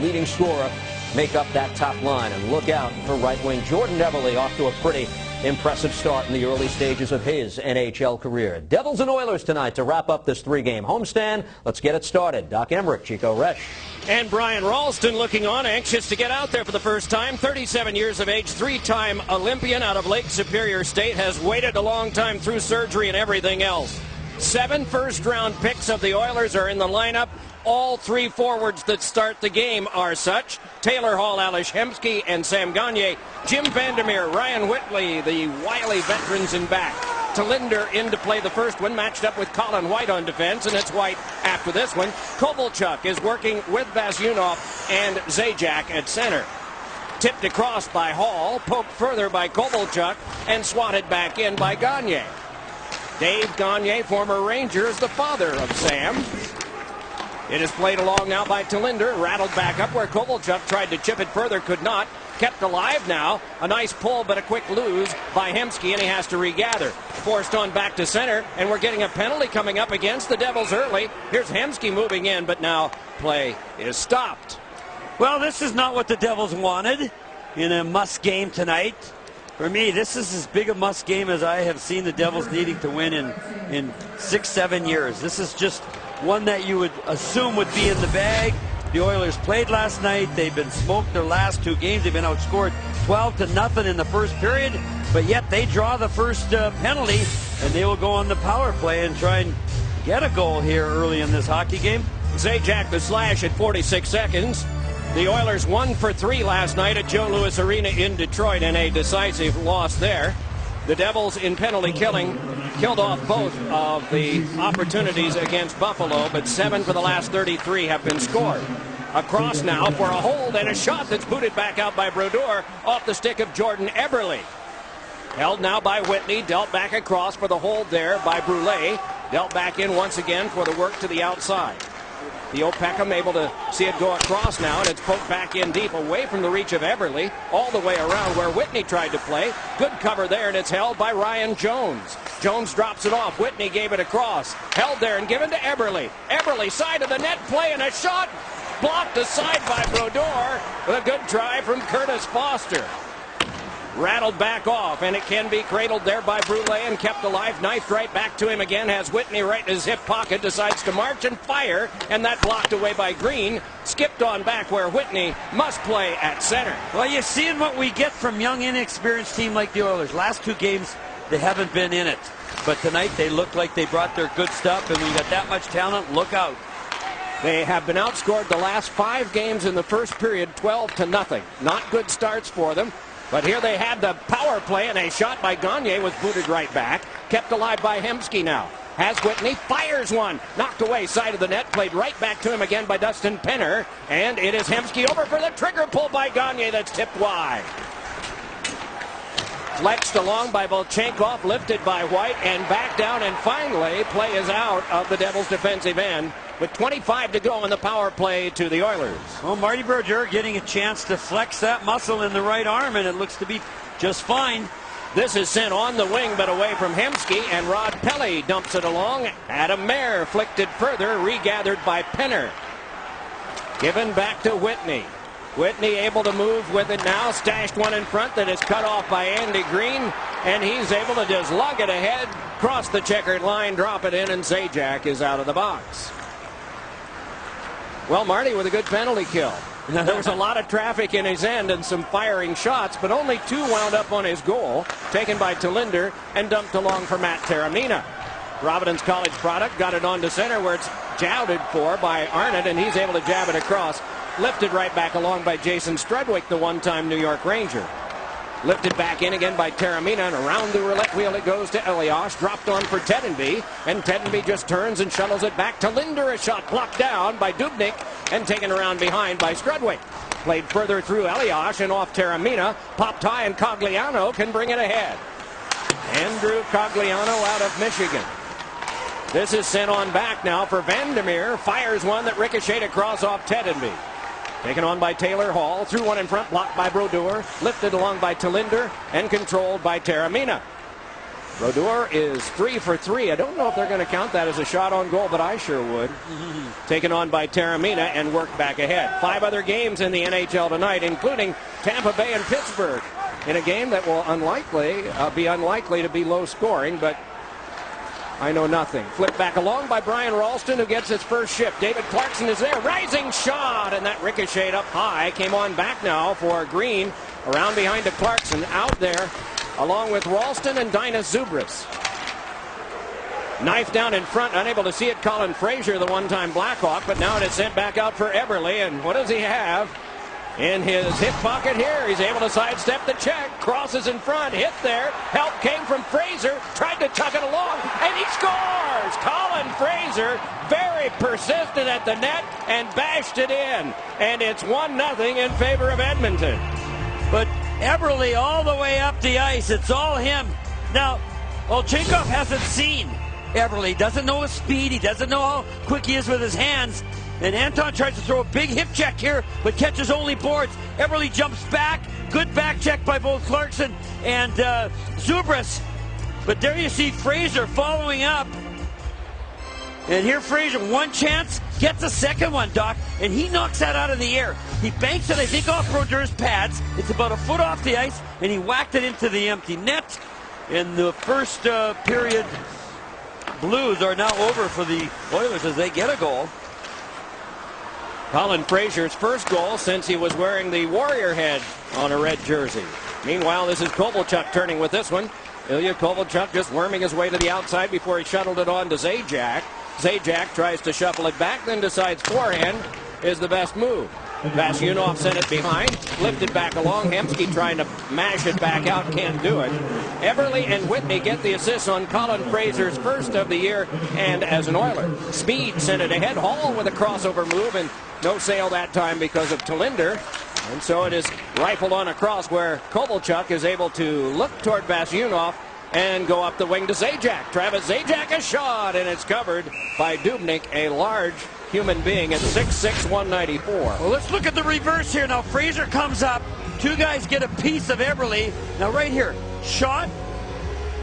leading scorer, make up that top line. And look out for right wing Jordan Eberle, off to a pretty impressive start in the early stages of his NHL career. Devils and Oilers tonight to wrap up this three-game homestand. Let's get it started. Doc Emmerich, Chico Resch. And Brian Ralston looking on, anxious to get out there for the first time. 37 years of age, three-time Olympian out of Lake Superior State, has waited a long time through surgery and everything else. 7 first-round picks of the Oilers are in the lineup. All 3 forwards that start the game are such. Taylor Hall, Ales Hemsky, and Sam Gagner. Jim Vandermeer, Ryan Whitley, the wily veterans in back. Talinder in to play the first one, matched up with Colin White on defense, and it's White after this one. Kovalchuk is working with Vasyunov and Zajac at center. Tipped across by Hall, poked further by Kovalchuk, and swatted back in by Gagner. Dave Gagner, former Ranger, is the father of Sam. It is played along now by Talinder, rattled back up where Kovalchuk tried to chip it further, could not. Kept alive now. A nice pull, but a quick lose by Hemsky, and he has to regather. Forced on back to center, and we're getting a penalty coming up against the Devils early. Here's Hemsky moving in, but now play is stopped. Well, this is not what the Devils wanted in a must game tonight. For me, this is as big a must game as I have seen the Devils needing to win in 6-7 years. This is just one that you would assume would be in the bag. The Oilers played last night. They've been smoked their last 2 games. They've been outscored 12-0 in the first period, but yet they draw the first penalty, and they will go on the power play and try and get a goal here early in this hockey game. Zajac the slash at 46 seconds. The Oilers 1 for 3 last night at Joe Louis Arena in Detroit in a decisive loss there. The Devils in penalty killing killed off both of the opportunities against Buffalo, but 7 for the last 33 have been scored. Across now for a hold and a shot that's booted back out by Brodeur off the stick of Jordan Eberle. Held now by Whitney, dealt back across for the hold there by Brule. Dealt back in once again for the work to the outside. Theo Peckham able to see it go across now, and it's poked back in deep away from the reach of Eberle, all the way around where Whitney tried to play. Good cover there, and it's held by Ryan Jones. Jones drops it off. Whitney gave it across. Held there and given to Eberle. Eberle side of the net play, and a shot blocked aside by Brodeur with a good try from Curtis Foster. Rattled back off, and it can be cradled there by Brule and kept alive. Knifed right back to him again. Has Whitney right in his hip pocket. Decides to march and fire, and that blocked away by Green. Skipped on back where Whitney must play at center. Well, you're seeing what we get from young, inexperienced team like the Oilers. Last 2 games, they haven't been in it. But tonight, they look like they brought their good stuff, and when you got that much talent, look out. They have been outscored the last 5 games in the first period, 12-0. Not good starts for them. But here they had the power play, and a shot by Gagner was booted right back. Kept alive by Hemsky now. Has Whitney, fires one. Knocked away, side of the net, played right back to him again by Dustin Penner. And it is Hemsky over for the trigger pull by Gagner that's tipped wide. Flexed along by Volchenkov, lifted by White, and back down, and finally play is out of the Devils' defensive end with 25 to go in the power play to the Oilers. Well, Marty Brodeur getting a chance to flex that muscle in the right arm, and it looks to be just fine. This is sent on the wing, but away from Hemsky, and Rod Pelly dumps it along. Adam Mayer flicked it further, regathered by Penner. Given back to Whitney. Whitney able to move with it now. Stashed one in front that is cut off by Andy Green, and he's able to just lug it ahead, cross the checkered line, drop it in, and Zajac is out of the box. Well, Marty with a good penalty kill. There was a lot of traffic in his end and some firing shots, but only 2 wound up on his goal, taken by Talinder and dumped along for Matt Taramina. Providence College product got it on to center where it's jouted for by Arnott, and he's able to jab it across. Lifted right back along by Jason Strudwick, the one-time New York Ranger. Lifted back in again by Taramina, and around the roulette wheel it goes to Elias. Dropped on for Tedenby, and Tedenby just turns and shuttles it back to Linder. A shot blocked down by Dubnyk and taken around behind by Strudwick. Played further through Elias and off Taramina. Popped high, and Cogliano can bring it ahead. Andrew Cogliano out of Michigan. This is sent on back now for Vandermeer. Fires one that ricocheted across off Tedenby. Taken on by Taylor Hall, threw one in front, blocked by Brodeur, lifted along by Talinder, and controlled by Taramina. Brodeur is 3 for 3. I don't know if they're going to count that as a shot on goal, but I sure would. Taken on by Taramina and worked back ahead. 5 other games in the NHL tonight, including Tampa Bay and Pittsburgh, in a game that will be unlikely to be low scoring, but I know nothing. Flipped back along by Brian Ralston, who gets his first shift. David Clarkson is there. Rising shot, and that ricocheted up high. Came on back now for Green. Around behind to Clarkson. Out there, along with Ralston and Dinas Zubris. Knife down in front. Unable to see it, Colin Fraser, the one-time Blackhawk. But now it is sent back out for Eberle. And what does he have in his hip pocket here? He's able to sidestep the check. Crosses in front. Hit there. Help came from Fraser. Tried to tuck it along. And he scores! Colin Fraser, very persistent at the net, and bashed it in. And it's 1-0 in favor of Edmonton. But Eberle all the way up the ice. It's all him. Now, Olchenkov hasn't seen Eberle. Doesn't know his speed. He doesn't know how quick he is with his hands. And Anton tries to throw a big hip check here, but catches only boards. Eberle jumps back. Good back check by both Clarkson and Zubris. But there you see Fraser following up. And here Fraser, one chance, gets a second one, Doc, and he knocks that out of the air. He banks it, I think, off Brodeur's pads. It's about a foot off the ice, and he whacked it into the empty net. In the first period, Blues are now over for the Oilers as they get a goal. Colin Fraser's first goal since he was wearing the Warrior head on a red jersey. Meanwhile, this is Kovalchuk turning with this one. Ilya Kovalchuk just worming his way to the outside before he shuttled it on to Zajac. Zajac tries to shuffle it back, then decides forehand is the best move. Vasyunov sent it behind, lifted back along. Hemsky trying to mash it back out, can't do it. Eberle and Whitney get the assists on Colin Fraser's first of the year, and as an Oiler. Speed sent it ahead. Hall with a crossover move, and no sale that time because of Talinder. And so it is rifled on across where Kovalchuk is able to look toward Vasyunov and go up the wing to Zajac. Travis Zajac, a shot, and it's covered by Dubnyk, a large human being at 6'6", 194. Well, let's look at the reverse here. Now Fraser comes up. Two guys get a piece of Eberle. Now right here, shot,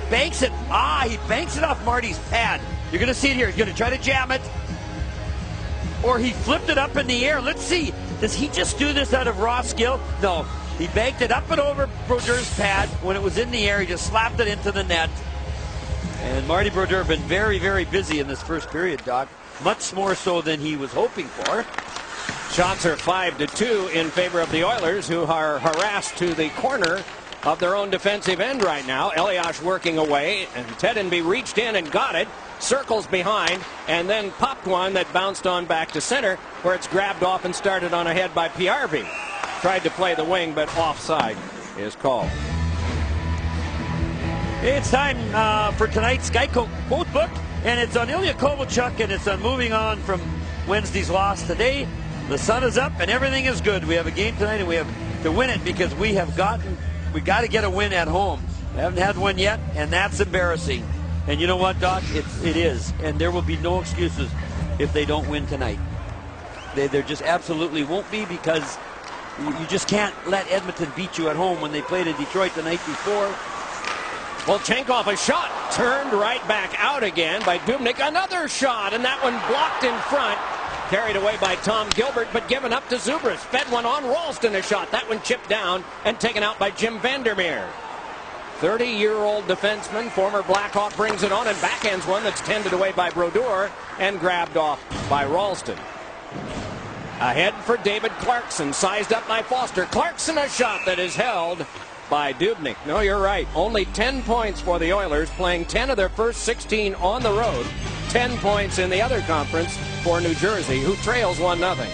banks it. He banks it off Marty's pad. You're going to see it here. He's going to try to jam it. Or he flipped it up in the air. Let's see. Does he just do this out of raw skill? No. He banked it up and over Brodeur's pad. When it was in the air, he just slapped it into the net. And Marty Brodeur been very, very busy in this first period, Doc. Much more so than he was hoping for. Shots are 5-2 in favor of the Oilers, who are harassed to the corner of their own defensive end right now. Elias working away, and Tedenby reached in and got it. Circles behind, and then popped one that bounced on back to center, where it's grabbed off and started on ahead by PRV. Tried to play the wing, but offside is called. It's time for tonight's Sky Quote Book, and it's on Ilya Kovalchuk, and it's on moving on from Wednesday's loss today. The sun is up, and everything is good. We have a game tonight, and we have to win it because we got to get a win at home. We haven't had one yet, and that's embarrassing. And you know what, Doc? It is, and there will be no excuses if they don't win tonight. There just absolutely won't be, because you just can't let Edmonton beat you at home when they played in Detroit the night before. Well, Chenkov, a shot turned right back out again by Dubnyk. Another shot, and that one blocked in front. Carried away by Tom Gilbert, but given up to Zubris. Fed one on. Ralston a shot. That one chipped down and taken out by Jim Vandermeer. 30-year-old defenseman, former Blackhawk, brings it on and backhands one that's tended away by Brodeur and grabbed off by Ralston. Ahead for David Clarkson, sized up by Foster. Clarkson, a shot that is held by Dubnyk. No, you're right. Only 10 points for the Oilers, playing 10 of their first 16 on the road. 10 points in the other conference for New Jersey, who trails 1-0.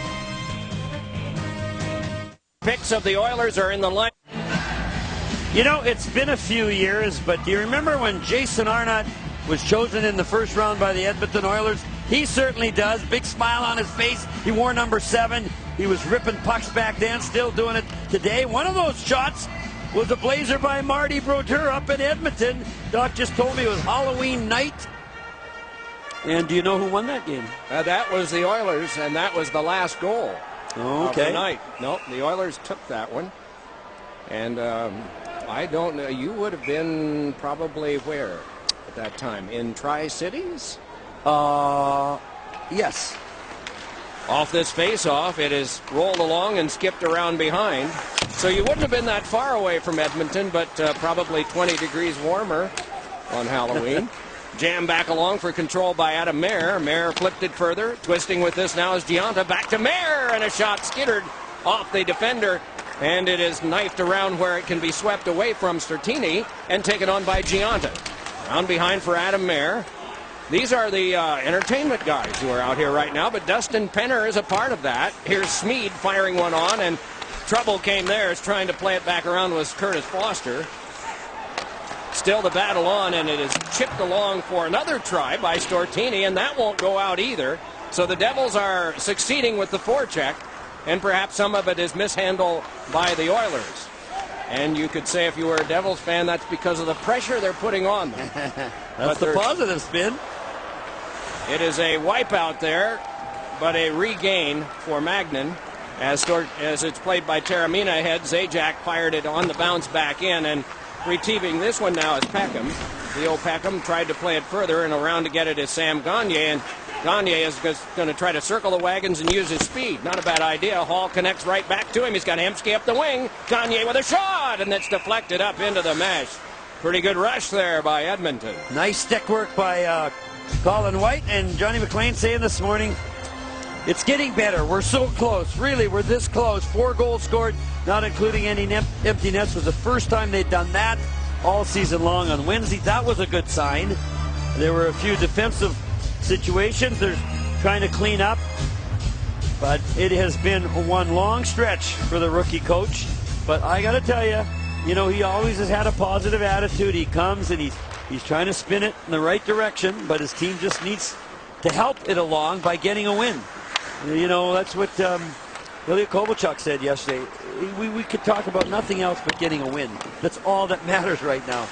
Picks of the Oilers are in the line. You know, it's been a few years, but do you remember when Jason Arnott was chosen in the first round by the Edmonton Oilers? He certainly does. Big smile on his face. He wore number 7. He was ripping pucks back then, still doing it today. One of those shots was a blazer by Marty Brodeur up in Edmonton. Doc just told me it was Halloween night. And do you know who won that game? That was the Oilers, and that was the last goal of the night. Nope, the Oilers took that one. And I don't know. You would have been probably where? at that time? In Tri-Cities? Yes. Off this face-off, it is rolled along and skipped around behind. So you wouldn't have been that far away from Edmonton, but probably 20 degrees warmer on Halloween. Jam back along for control by Adam Mayer. Mayer flipped it further. Twisting with this now is Giunta. Back to Mayer, and a shot skittered off the defender. And it is knifed around where it can be swept away from Stortini and taken on by Giunta. Round behind for Adam Mayer. These are the entertainment guys who are out here right now, but Dustin Penner is a part of that. Here's Smead firing one on, and trouble came there as trying to play it back around was Curtis Foster. Still the battle on, and it is chipped along for another try by Stortini, and that won't go out either. So the Devils are succeeding with the forecheck, and perhaps some of it is mishandled by the Oilers. And you could say if you were a Devils fan, that's because of the pressure they're putting on them. That's the positive spin. It is a wipeout there, but a regain for Magnan. As it's played by Taramina ahead, Zajac fired it on the bounce back in, and retrieving this one now is Peckham. Theo Peckham tried to play it further, and around to get it is Sam Gagne, and Gagne is going to try to circle the wagons and use his speed. Not a bad idea. Hall connects right back to him. He's got Hemsky up the wing. Gagne with a shot, and it's deflected up into the mesh. Pretty good rush there by Edmonton. Nice stick work by Colin White, and Johnny McLean saying this morning, it's getting better. We're so close. Really, we're this close. 4 goals scored, not including any empty nets. Was the first time they'd done that all season long on Wednesday. That was a good sign. There were a few defensive situations they're trying to clean up, but it has been one long stretch for the rookie coach. But I got to tell you, you know, he always has had a positive attitude. He comes and he's trying to spin it in the right direction, but his team just needs to help it along by getting a win. You know, that's what Ilya Kovalchuk said yesterday. We could talk about nothing else but getting a win. That's all that matters right now.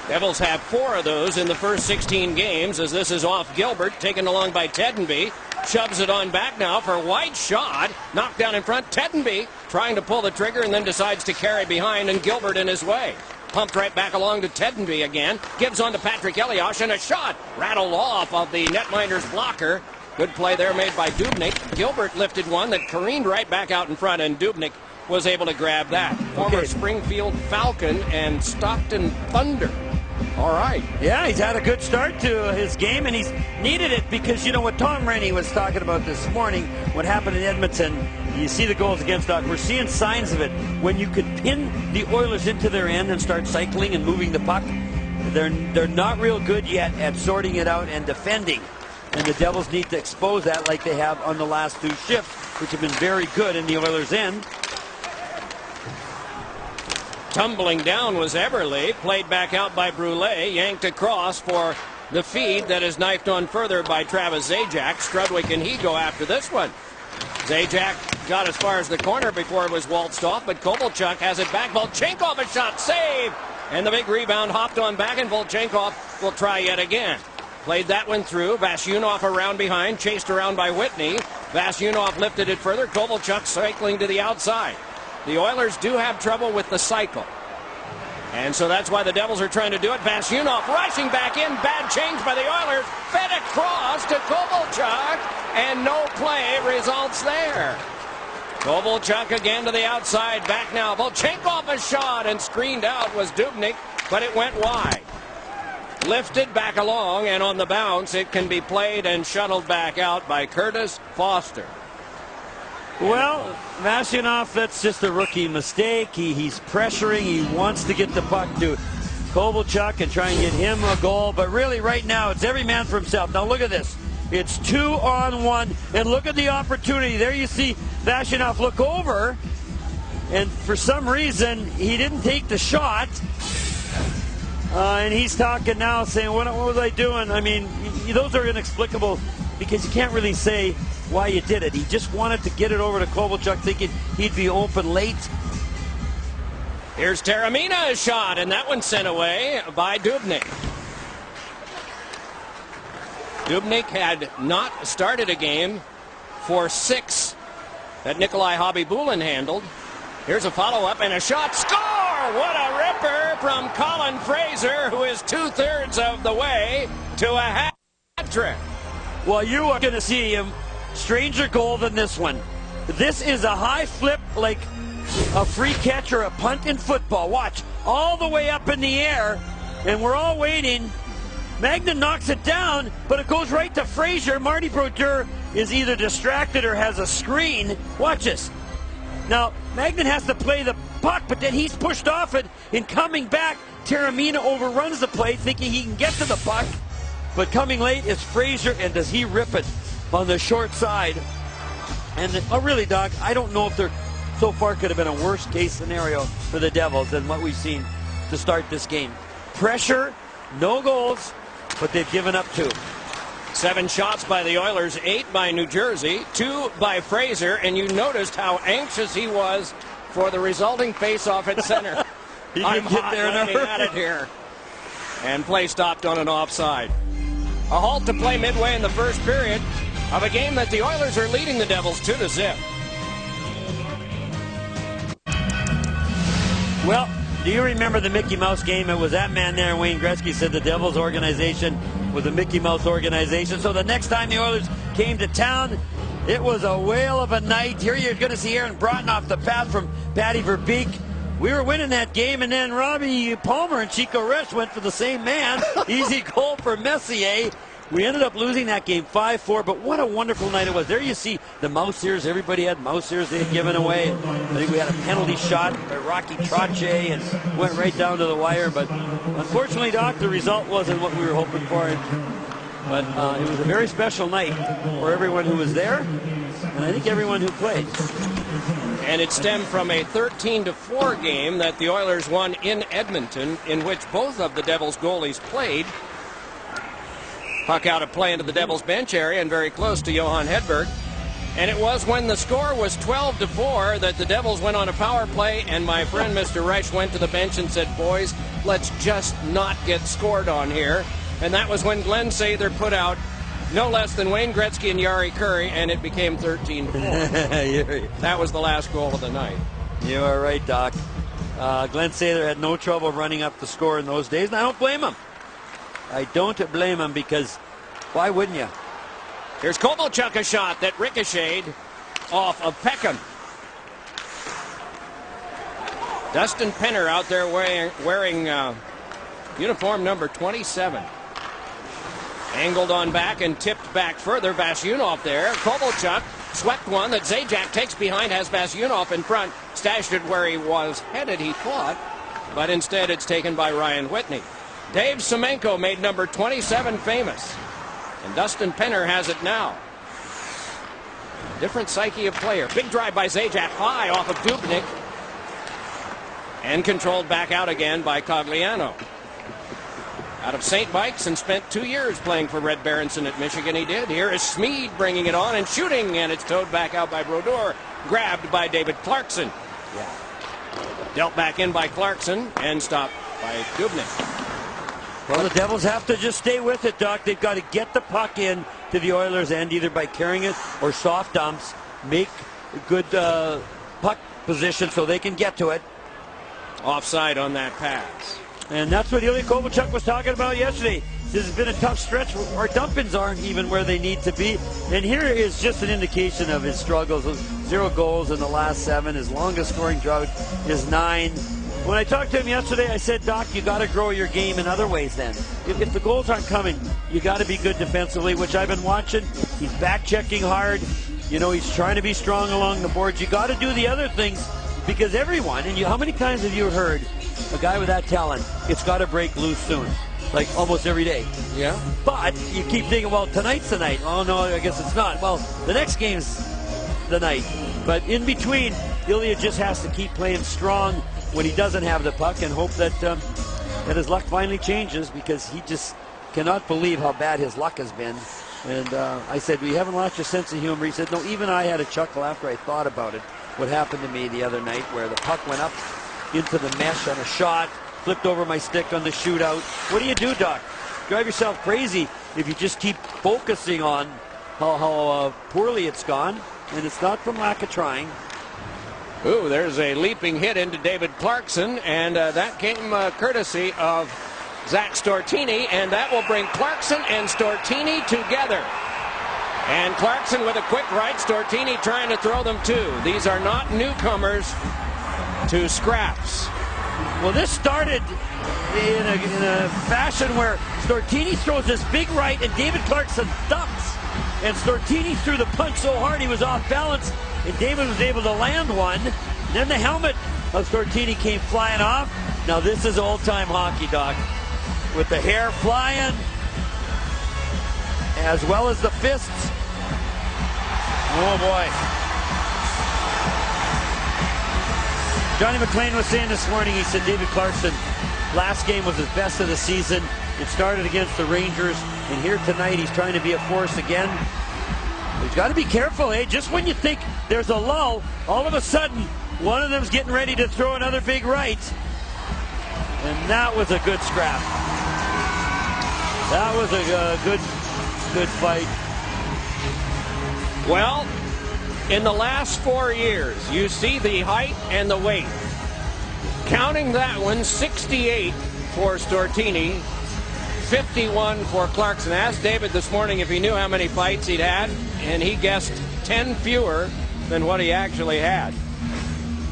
Devils have 4 of those in the first 16 games, as this is off Gilbert, taken along by Tedenby. Shoves it on back now for White shot. Knocked down in front. Tedenby trying to pull the trigger and then decides to carry behind, and Gilbert in his way. Pumped right back along to Tedenby again. Gives on to Patrick Elias, and a shot rattled off of the netminder's blocker. Good play there made by Dubnyk. Gilbert lifted one that careened right back out in front, and Dubnyk was able to grab that. Former Springfield Falcon and Stockton Thunder. All right. Yeah, he's had a good start to his game, and he's needed it because, you know, what Tom Rainey was talking about this morning, what happened in Edmonton, you see the goals against Doc. We're seeing signs of it. When you could pin the Oilers into their end and start cycling and moving the puck, they're not real good yet at sorting it out and defending. And the Devils need to expose that like they have on the last 2 shifts, which have been very good in the Oilers' end. Tumbling down was Eberle, played back out by Brule, yanked across for the feed that is knifed on further by Travis Zajac. Strudwick and he go after this one. Zajac got as far as the corner before it was waltzed off, but Kovalchuk has it back. Volchenkov a shot, save! And the big rebound hopped on back, and Volchenkov will try yet again. Played that one through. Vasyunov around behind, chased around by Whitney. Vasyunov lifted it further. Kovalchuk cycling to the outside. The Oilers do have trouble with the cycle. And so that's why the Devils are trying to do it. Vasyunov rushing back in. Bad change by the Oilers. Fed across to Kovalchuk. And no play results there. Kovalchuk again to the outside. Back now. Volchenkov a shot, and screened out was Dubnyk, but it went wide. Lifted back along, and on the bounce it can be played and shuttled back out by Curtis Foster. Well, Vasyunov, that's just a rookie mistake. He's pressuring. He wants to get the puck to Kovalchuk and try and get him a goal. But really, right now, it's every man for himself. Now, look at this. It's 2-on-1. And look at the opportunity. There you see Vasyunov look over. And for some reason, he didn't take the shot. And he's talking now, saying, what was I doing? I mean, those are inexplicable because you can't really say why you did it. He just wanted to get it over to Kovalchuk, thinking he'd be open late. Here's Taramina's shot, and that one sent away by Dubnyk. Dubnyk had not started a game for 6 that Nikolai Hobby-Bulin handled. Here's a follow-up and a shot. Score! Oh, what a ripper from Colin Fraser, who is 2/3 of the way to a hat trick. Well, you are going to see a stranger goal than this one. This is a high flip like a free catch or a punt in football. Watch, all the way up in the air, and we're all waiting. Magnan knocks it down, but it goes right to Fraser. Marty Brodeur is either distracted or has a screen. Watch this. Now, Magnan has to play the puck, but then he's pushed off it. In coming back, Taramina overruns the play, thinking he can get to the puck. But coming late is Fraser, and does he rip it on the short side. And really, Doc, I don't know if there so far could have been a worst case scenario for the Devils than what we've seen to start this game. Pressure, no goals, but they've given up 2. 7 shots by the Oilers, 8 by New Jersey, 2 by Fraser, and you noticed how anxious he was for the resulting face-off at center. He I'm didn't get hot there in a looking at hurry. it here. And play stopped on an offside. A halt to play midway in the first period of a game that the Oilers are leading the Devils 2-0. Well, do you remember the Mickey Mouse game? It was that man there, Wayne Gretzky, said the Devils organization was a Mickey Mouse organization. So the next time the Oilers came to town, it was a whale of a night. Here you're going to see Aaron Broughton off the path from Patty Verbeek. We were winning that game, and then Robbie Palmer and Chico Resch went for the same man. Easy goal for Messier. We ended up losing that game 5-4, but what a wonderful night it was. There you see the mouse ears. Everybody had mouse ears they had given away. I think we had a penalty shot by Rocky Trache and went right down to the wire. But unfortunately, Doc, the result wasn't what we were hoping for. But it was a very special night for everyone who was there, and I think everyone who played. And it stemmed from a 13-4 game that the Oilers won in Edmonton, in which both of the Devils goalies played. Puck out of play into the Devils bench area and very close to Johan Hedberg. And it was when the score was 12-4 that the Devils went on a power play, and my friend Mr. Reich went to the bench and said, "Boys, let's just not get scored on here." And that was when Glenn Sather put out no less than Wayne Gretzky and Yari Curry, and it became 13-4. That was the last goal of the night. You are right, Doc. Glenn Sather had no trouble running up the score in those days, and I don't blame him. I don't blame him, because why wouldn't you? Here's Kovalchuk, a shot that ricocheted off of Peckham. Dustin Penner out there wearing uniform number 27. Angled on back and tipped back further. Vasyunov there. Kovalchuk swept one that Zajac takes behind, has Vasyunov in front. Stashed it where he was headed, he thought, but instead it's taken by Ryan Whitney. Dave Semenko made number 27 famous, and Dustin Penner has it now. Different psyche of player. Big drive by Zajac, high off of Dubnyk, and controlled back out again by Cogliano. Out of St. Mike's and spent 2 years playing for Red Berenson at Michigan, he did. Here is Smead bringing it on and shooting, and it's towed back out by Brodeur, grabbed by David Clarkson. Dealt back in by Clarkson and stopped by Dubnyk. Well, the Devils have to just stay with it, Doc. They've got to get the puck in to the Oilers' end, either by carrying it or soft dumps. Make good puck position so they can get to it. Offside on that pass. And that's what Ilya Kovalchuk was talking about yesterday. This has been a tough stretch. Our dump-ins aren't even where they need to be. And here is just an indication of his struggles. 0 goals in the last 7. His longest scoring drought is 9. When I talked to him yesterday, I said, "Doc, you got to grow your game in other ways then. If the goals aren't coming, you got to be good defensively," which I've been watching. He's back-checking hard. You know, he's trying to be strong along the boards. You got to do the other things, because everyone, and how many times have you heard a guy with that talent, it's got to break loose soon? Like almost every day. Yeah. But you keep thinking, well, tonight's the night. Oh, no, I guess it's not. Well, the next game's the night. But in between, Ilya just has to keep playing strong when he doesn't have the puck, and hope that that his luck finally changes, because he just cannot believe how bad his luck has been. And I said, "We haven't lost your sense of humor." He said, "No, even I had a chuckle after I thought about it. What happened to me the other night, where the puck went up into the mesh on a shot, flipped over my stick on the shootout." What do you do, Doc? Drive yourself crazy if you just keep focusing on how poorly it's gone, and it's not from lack of trying. Ooh, there's a leaping hit into David Clarkson, and that came courtesy of Zach Stortini, and that will bring Clarkson and Stortini together. And Clarkson with a quick right, Stortini trying to throw them too. These are not newcomers to scraps. Well, this started in a fashion where Stortini throws this big right and David Clarkson ducks. And Stortini threw the punch so hard he was off balance, and David was able to land one. Then the helmet of Stortini came flying off. Now this is old-time hockey, Doc. With the hair flying, as well as the fists. Oh boy. Johnny McLean was saying this morning, he said David Clarkson, last game was his best of the season. It started against the Rangers, and here tonight he's trying to be a force again. He's got to be careful, eh? Just when you think there's a lull, all of a sudden, one of them's getting ready to throw another big right. And that was a good scrap. That was a good fight. Well, in the last 4 years, you see the height and the weight. Counting that one, 68 for Stortini, 51 for Clarkson. I asked David this morning if he knew how many fights he'd had, and he guessed 10 fewer than what he actually had.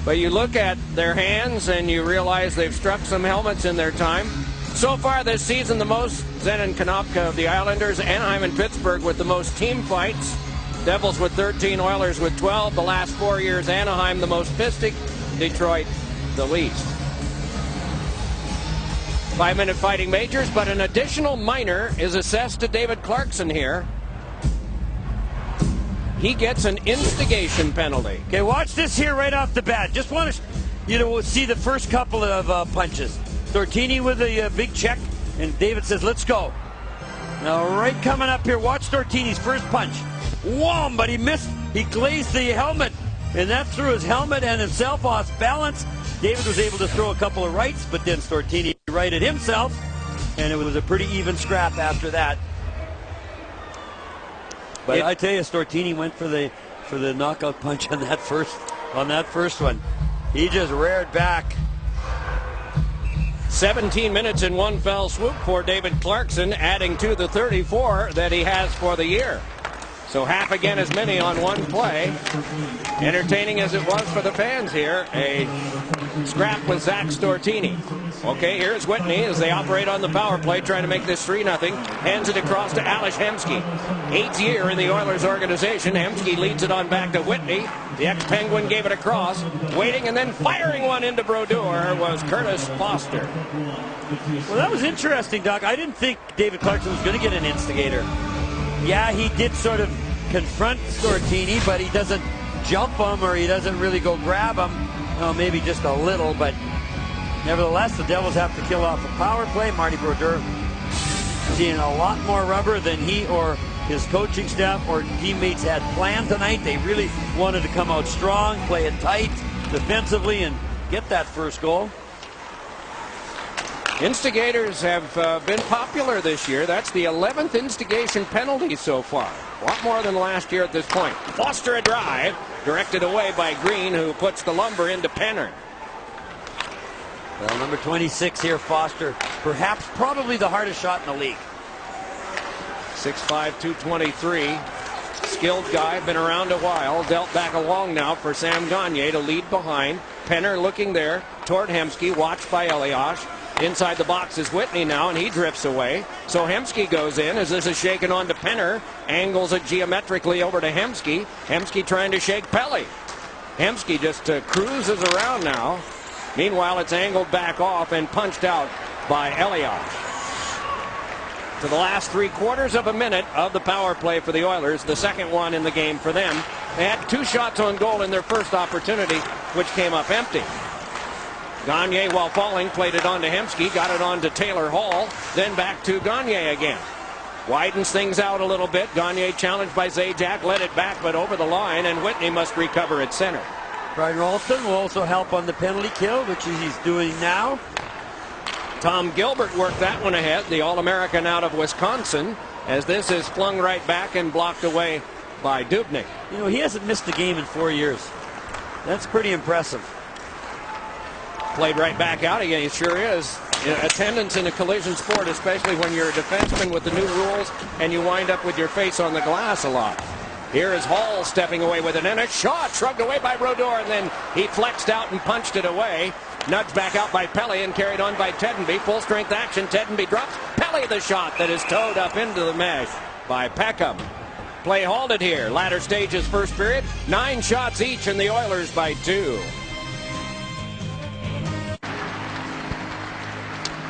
But you look at their hands and you realize they've struck some helmets in their time. So far this season, the most, Zenon Konopka of the Islanders, Anaheim and Pittsburgh with the most team fights. Devils with 13, Oilers with 12. The last 4 years, Anaheim the most fistic, Detroit the least. 5-minute fighting majors, but an additional minor is assessed to David Clarkson here. He gets an instigation penalty. Okay, watch this here right off the bat. Just want to see the first couple of punches. Stortini with a big check, and David says, let's go. Now, right coming up here, watch Stortini's first punch. Whoa, but he missed. He glazed the helmet, and that threw his helmet and himself off balance. David was able to throw a couple of rights, but then Stortini righted himself, and it was a pretty even scrap after that. But I tell you, Stortini went for the knockout punch on that first one. He just reared back. 17 minutes in one fell swoop for David Clarkson, adding to the 34 that he has for the year. So half again as many on one play. Entertaining as it was for the fans here, a scrap with Zach Stortini. Okay, here's Whitney as they operate on the power play, trying to make this 3-0. Hands it across to Ales Hemsky. 8th year in the Oilers organization. Hemsky leads it on back to Whitney. The ex-Penguin gave it across. Waiting and then firing one into Brodeur was Curtis Foster. Well, that was interesting, Doc. I didn't think David Clarkson was going to get an instigator. Yeah, he did sort of confront Stortini, but he doesn't jump him or he doesn't really go grab him. Well, maybe just a little, but nevertheless, the Devils have to kill off a power play. Marty Brodeur seeing a lot more rubber than he or his coaching staff or teammates had planned tonight. They really wanted to come out strong, play it tight defensively, and get that first goal. Instigators have been popular this year. That's the 11th instigation penalty so far. A lot more than last year at this point. Foster a drive, directed away by Green, who puts the lumber into Penner. Well, number 26 here, Foster, perhaps probably the hardest shot in the league. 6'5", 223. Skilled guy, been around a while. Dealt back along now for Sam Gagner to lead behind. Penner looking there toward Hemsky, watched by Elias. Inside the box is Whitney now, and he drifts away. So Hemsky goes in as this is shaken on to Penner. Angles it geometrically over to Hemsky. Hemsky trying to shake Pelly. Hemsky just cruises around now. Meanwhile, it's angled back off and punched out by Elias. To the last 3/4 of a minute of the power play for the Oilers, the second one in the game for them. They had 2 shots on goal in their first opportunity, which came up empty. Gagner, while falling, played it on to Hemsky, got it on to Taylor Hall, then back to Gagner again. Widens things out a little bit. Gagner challenged by Zajac, led it back, but over the line, and Whitney must recover at center. Brian Ralston will also help on the penalty kill, which he's doing now. Tom Gilbert worked that one ahead, the All-American out of Wisconsin, as this is flung right back and blocked away by Dubnyk. You know, he hasn't missed a game in 4 years. That's pretty impressive. Played right back out again. It sure is. Attendance in a collision sport, especially when you're a defenseman with the new rules and you wind up with your face on the glass a lot. Here is Hall stepping away with it, and a shot shrugged away by Brodeur, and then he flexed out and punched it away. Nudged back out by Pelly and carried on by Tedenby. Full strength action. Tedenby drops. Pelly the shot that is towed up into the mesh by Peckham. Play halted here. Latter stages first period. 9 shots each, and the Oilers by 2.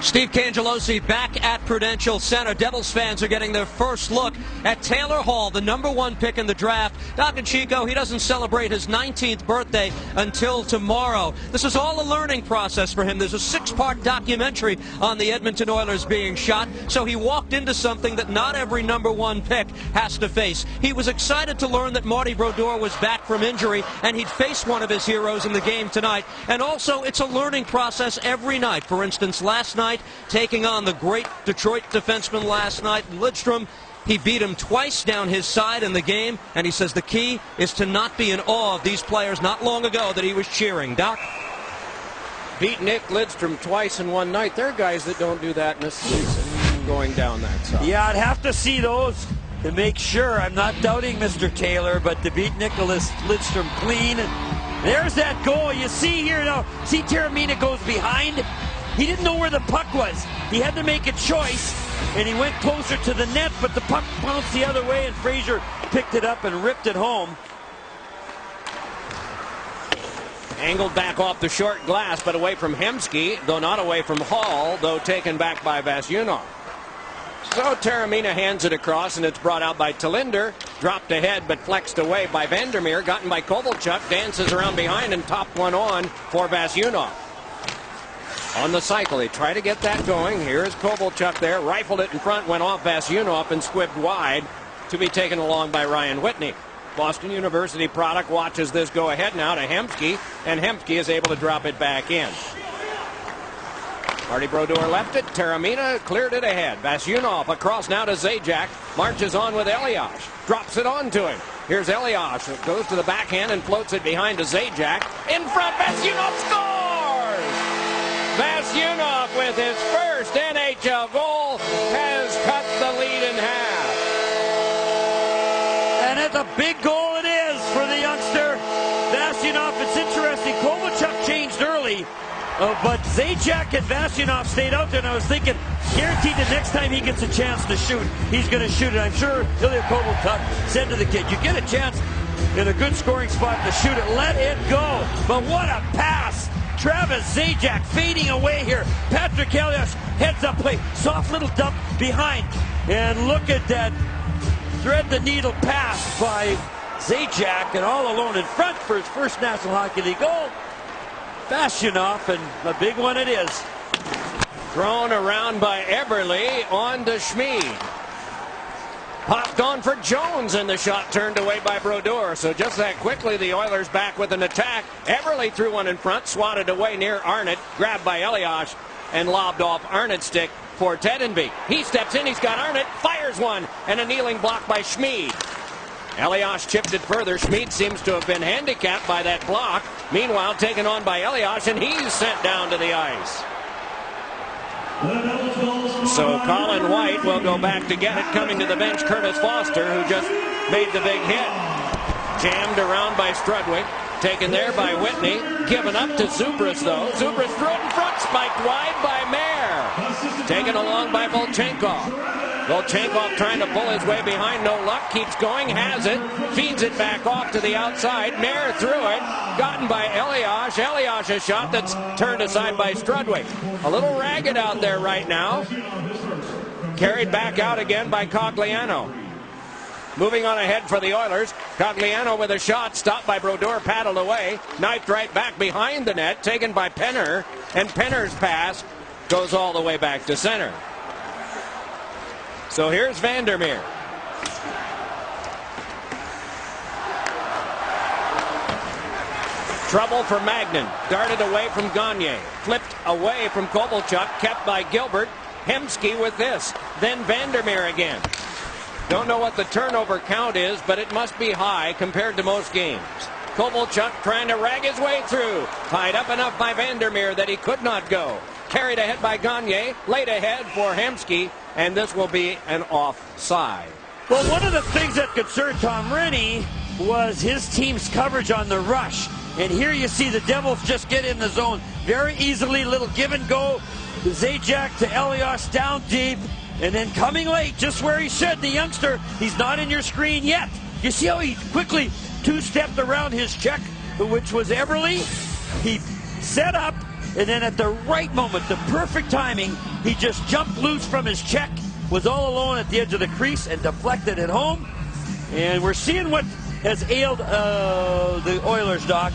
Steve Cangelosi back at Prudential Center. Devils fans are getting their first look at Taylor Hall, the #1 pick in the draft. Doc and Chico, he doesn't celebrate his 19th birthday until tomorrow. This is all a learning process for him. There's a 6-part documentary on the Edmonton Oilers being shot, so he walked into something that not every #1 pick has to face. He was excited to learn that Marty Brodeur was back from injury, and he'd face one of his heroes in the game tonight. And also, it's a learning process every night. For instance, last night, taking on the great Detroit defenseman last night, Lidstrom. He beat him twice down his side in the game, and he says the key is to not be in awe of these players not long ago that he was cheering. Doc? Beat Nick Lidstrom twice in one night. There are guys that don't do that in a season, going down that side. Yeah, I'd have to see those to make sure. I'm not doubting Mr. Taylor, but to beat Nicholas Lidstrom clean. There's that goal. You see here now, see Terramina goes behind. He didn't know where the puck was. He had to make a choice, and he went closer to the net, but the puck bounced the other way, and Fraser picked it up and ripped it home. Angled back off the short glass, but away from Hemsky, though not away from Hall, though taken back by Vasyunov. So Terramina hands it across, and it's brought out by Talinder. Dropped ahead, but flexed away by Vandermeer. Gotten by Kovalchuk, dances around behind, and topped one on for Vasyunov. On the cycle, they try to get that going. Here is Kovalchuk there. Rifled it in front, went off Vasyunov and squibbed wide to be taken along by Ryan Whitney. Boston University product watches this go ahead now to Hemsky, and Hemsky is able to drop it back in. Marty Brodeur left it. Terramina cleared it ahead. Vasyunov across now to Zajac. Marches on with Elias. Drops it on to him. Here's Elias. It goes to the backhand and floats it behind to Zajac. In front, Vasyunov scores! Vasyunov with his first NHL goal has cut the lead in half. And it's a big goal it is for the youngster. Vasyunov, it's interesting. Kovalchuk changed early, but Zajac and Vasyunov stayed out there, and I was thinking, guaranteed the next time he gets a chance to shoot, he's going to shoot it. I'm sure Ilya Kovalchuk said to the kid, you get a chance in a good scoring spot to shoot it, let it go. But what a pass. Travis Zajac fading away here. Patrick Elias heads up play. Soft little dump behind. And look at that thread the needle pass by Zajac, and all alone in front for his first National Hockey League goal. Vasyunov, and a big one it is. Thrown around by Eberle on to Schmid. Popped on for Jones, and the shot turned away by Brodeur. So just that quickly, the Oilers back with an attack. Eberle threw one in front, swatted away near Arnott, grabbed by Elias, and lobbed off Arnott's stick for Tedenby. He steps in, he's got Arnott, fires one, and a kneeling block by Schmid. Elias chipped it further. Schmid seems to have been handicapped by that block. Meanwhile, taken on by Elias, and he's sent down to the ice. So Colin White will go back to get it. Coming to the bench, Curtis Foster, who just made the big hit. Jammed around by Strudwick. Taken there by Whitney. Given up to Zubras, though. Zubras threw it in front. Spiked wide by Mayer. Taken along by Volchenkov. Volchenkov trying to pull his way behind. No luck. Keeps going. Has it. Feeds it back off to the outside. Mayer threw it. Gotten by Elias. Elias, a shot that's turned aside by Strudwick. A little ragged out there right now. Carried back out again by Cogliano. Moving on ahead for the Oilers. Cogliano with a shot. Stopped by Brodeur. Paddled away. Knifed right back behind the net. Taken by Penner. And Penner's pass goes all the way back to center. So here's Vandermeer. Trouble for Magnan. Darted away from Gagne. Flipped away from Kovalchuk. Kept by Gilbert. Hemsky with this. Then Vandermeer again. Don't know what the turnover count is, but it must be high compared to most games. Kovalchuk trying to rag his way through. Tied up enough by Vandermeer that he could not go. Carried ahead by Gagne. Laid ahead for Hemsky. And this will be an offside. Well, one of the things that concerned Tom Rennie was his team's coverage on the rush. And here you see the Devils just get in the zone very easily. Little give and go. Zajac to Elias down deep. And then coming late, just where he should, the youngster. He's not in your screen yet. You see how he quickly two-stepped around his check, which was Everly? He set up, and then at the right moment, the perfect timing, he just jumped loose from his check, was all alone at the edge of the crease, and deflected it home. And we're seeing what has ailed the Oilers, Doc.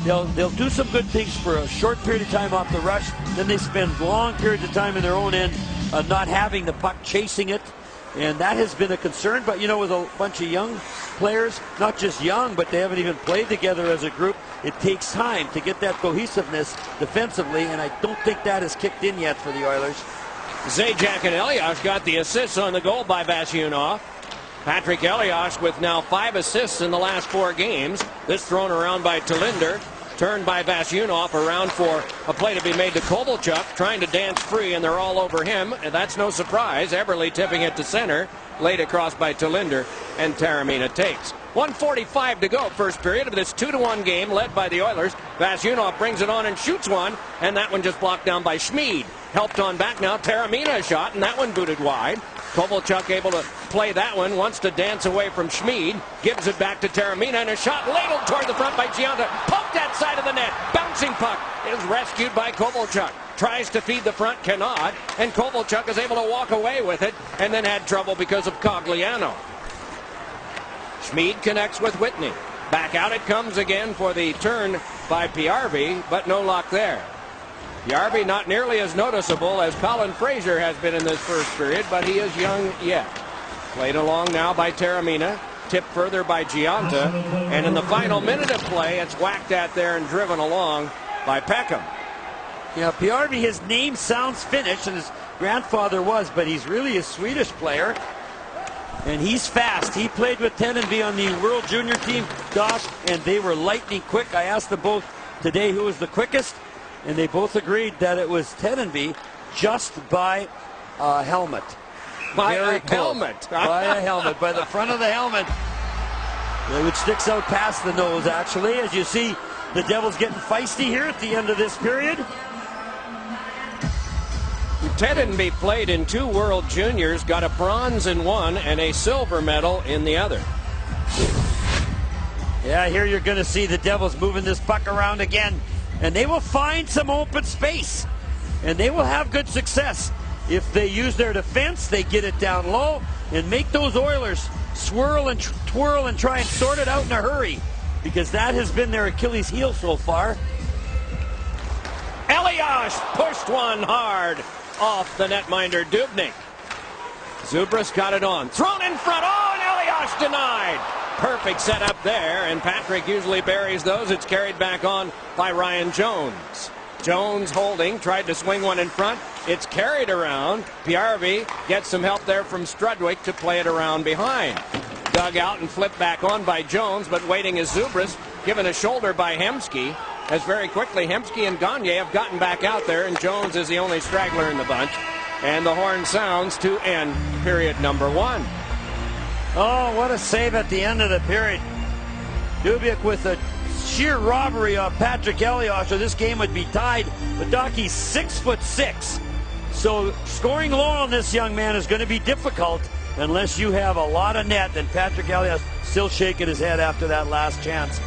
They'll do some good things for a short period of time off the rush, then they spend long periods of time in their own end not having the puck, chasing it. And that has been a concern, but you know, with a bunch of young players, not just young, but they haven't even played together as a group, it takes time to get that cohesiveness defensively, and I don't think that has kicked in yet for the Oilers. Zajac and Elias got the assists on the goal by Vasyunov. Patrick Elias with now 5 assists in the last 4 games. This thrown around by Talinder. Turned by Vasyunov around for a play to be made to Kovalchuk, trying to dance free, and they're all over him. And that's no surprise. Eberle tipping it to center, laid across by Talinder, and Taramina takes. 1:45 to go, first period of this 2-1 game led by the Oilers. Vasyunov brings it on and shoots one, and that one just blocked down by Schmid. Helped on back now, Taramina a shot, and that one booted wide. Kovalchuk able to play that one, wants to dance away from Schmid, gives it back to Taramina, and a shot ladled toward the front by Gianta, poked that side of the net, bouncing puck, is rescued by Kovalchuk, tries to feed the front, cannot, and Kovalchuk is able to walk away with it, and then had trouble because of Cogliano. Schmid connects with Whitney, back out it comes again for the turn by Piarvi, but no luck there. Piarvi not nearly as noticeable as Colin Fraser has been in this first period, but he is young yet. Played along now by Taramina, tipped further by Gianta, and in the final minute of play, it's whacked at there and driven along by Peckham. Yeah, Piarvi, his name sounds Finnish, and his grandfather was, but he's really a Swedish player. And he's fast. He played with Tenenby on the World Junior team, Doc, and they were lightning quick. I asked them both today who was the quickest, and they both agreed that it was Tenenby just by a helmet. By a helmet. By a helmet. By the front of the helmet. Which sticks out past the nose, actually. As you see, the Devils getting feisty here at the end of this period. Tenenby played in 2 World Juniors, got a bronze in one and a silver medal in the other. Yeah, here you're going to see the Devils moving this puck around again. And they will find some open space. And they will have good success. If they use their defense, they get it down low and make those Oilers swirl and twirl and try and sort it out in a hurry. Because that has been their Achilles heel so far. Elias pushed one hard off the netminder Dubnyk. Zubras got it on. Thrown in front. Oh, and Elias denied. Perfect setup there, and Patrick usually buries those. It's carried back on by Ryan Jones. Jones holding, tried to swing one in front. It's carried around. Piarvi gets some help there from Strudwick to play it around behind. Dug out and flipped back on by Jones, but waiting is Zubras, given a shoulder by Hemsky. As very quickly Hemsky and Gagne have gotten back out there, and Jones is the only straggler in the bunch. And the horn sounds to end period number 1. Oh, what a save at the end of the period. Dubnyk with a sheer robbery of Patrick Elias, or this game would be tied. But Doc, he's 6'6". So scoring low on this young man is going to be difficult unless you have a lot of net. And Patrick Elias still shaking his head after that last chance.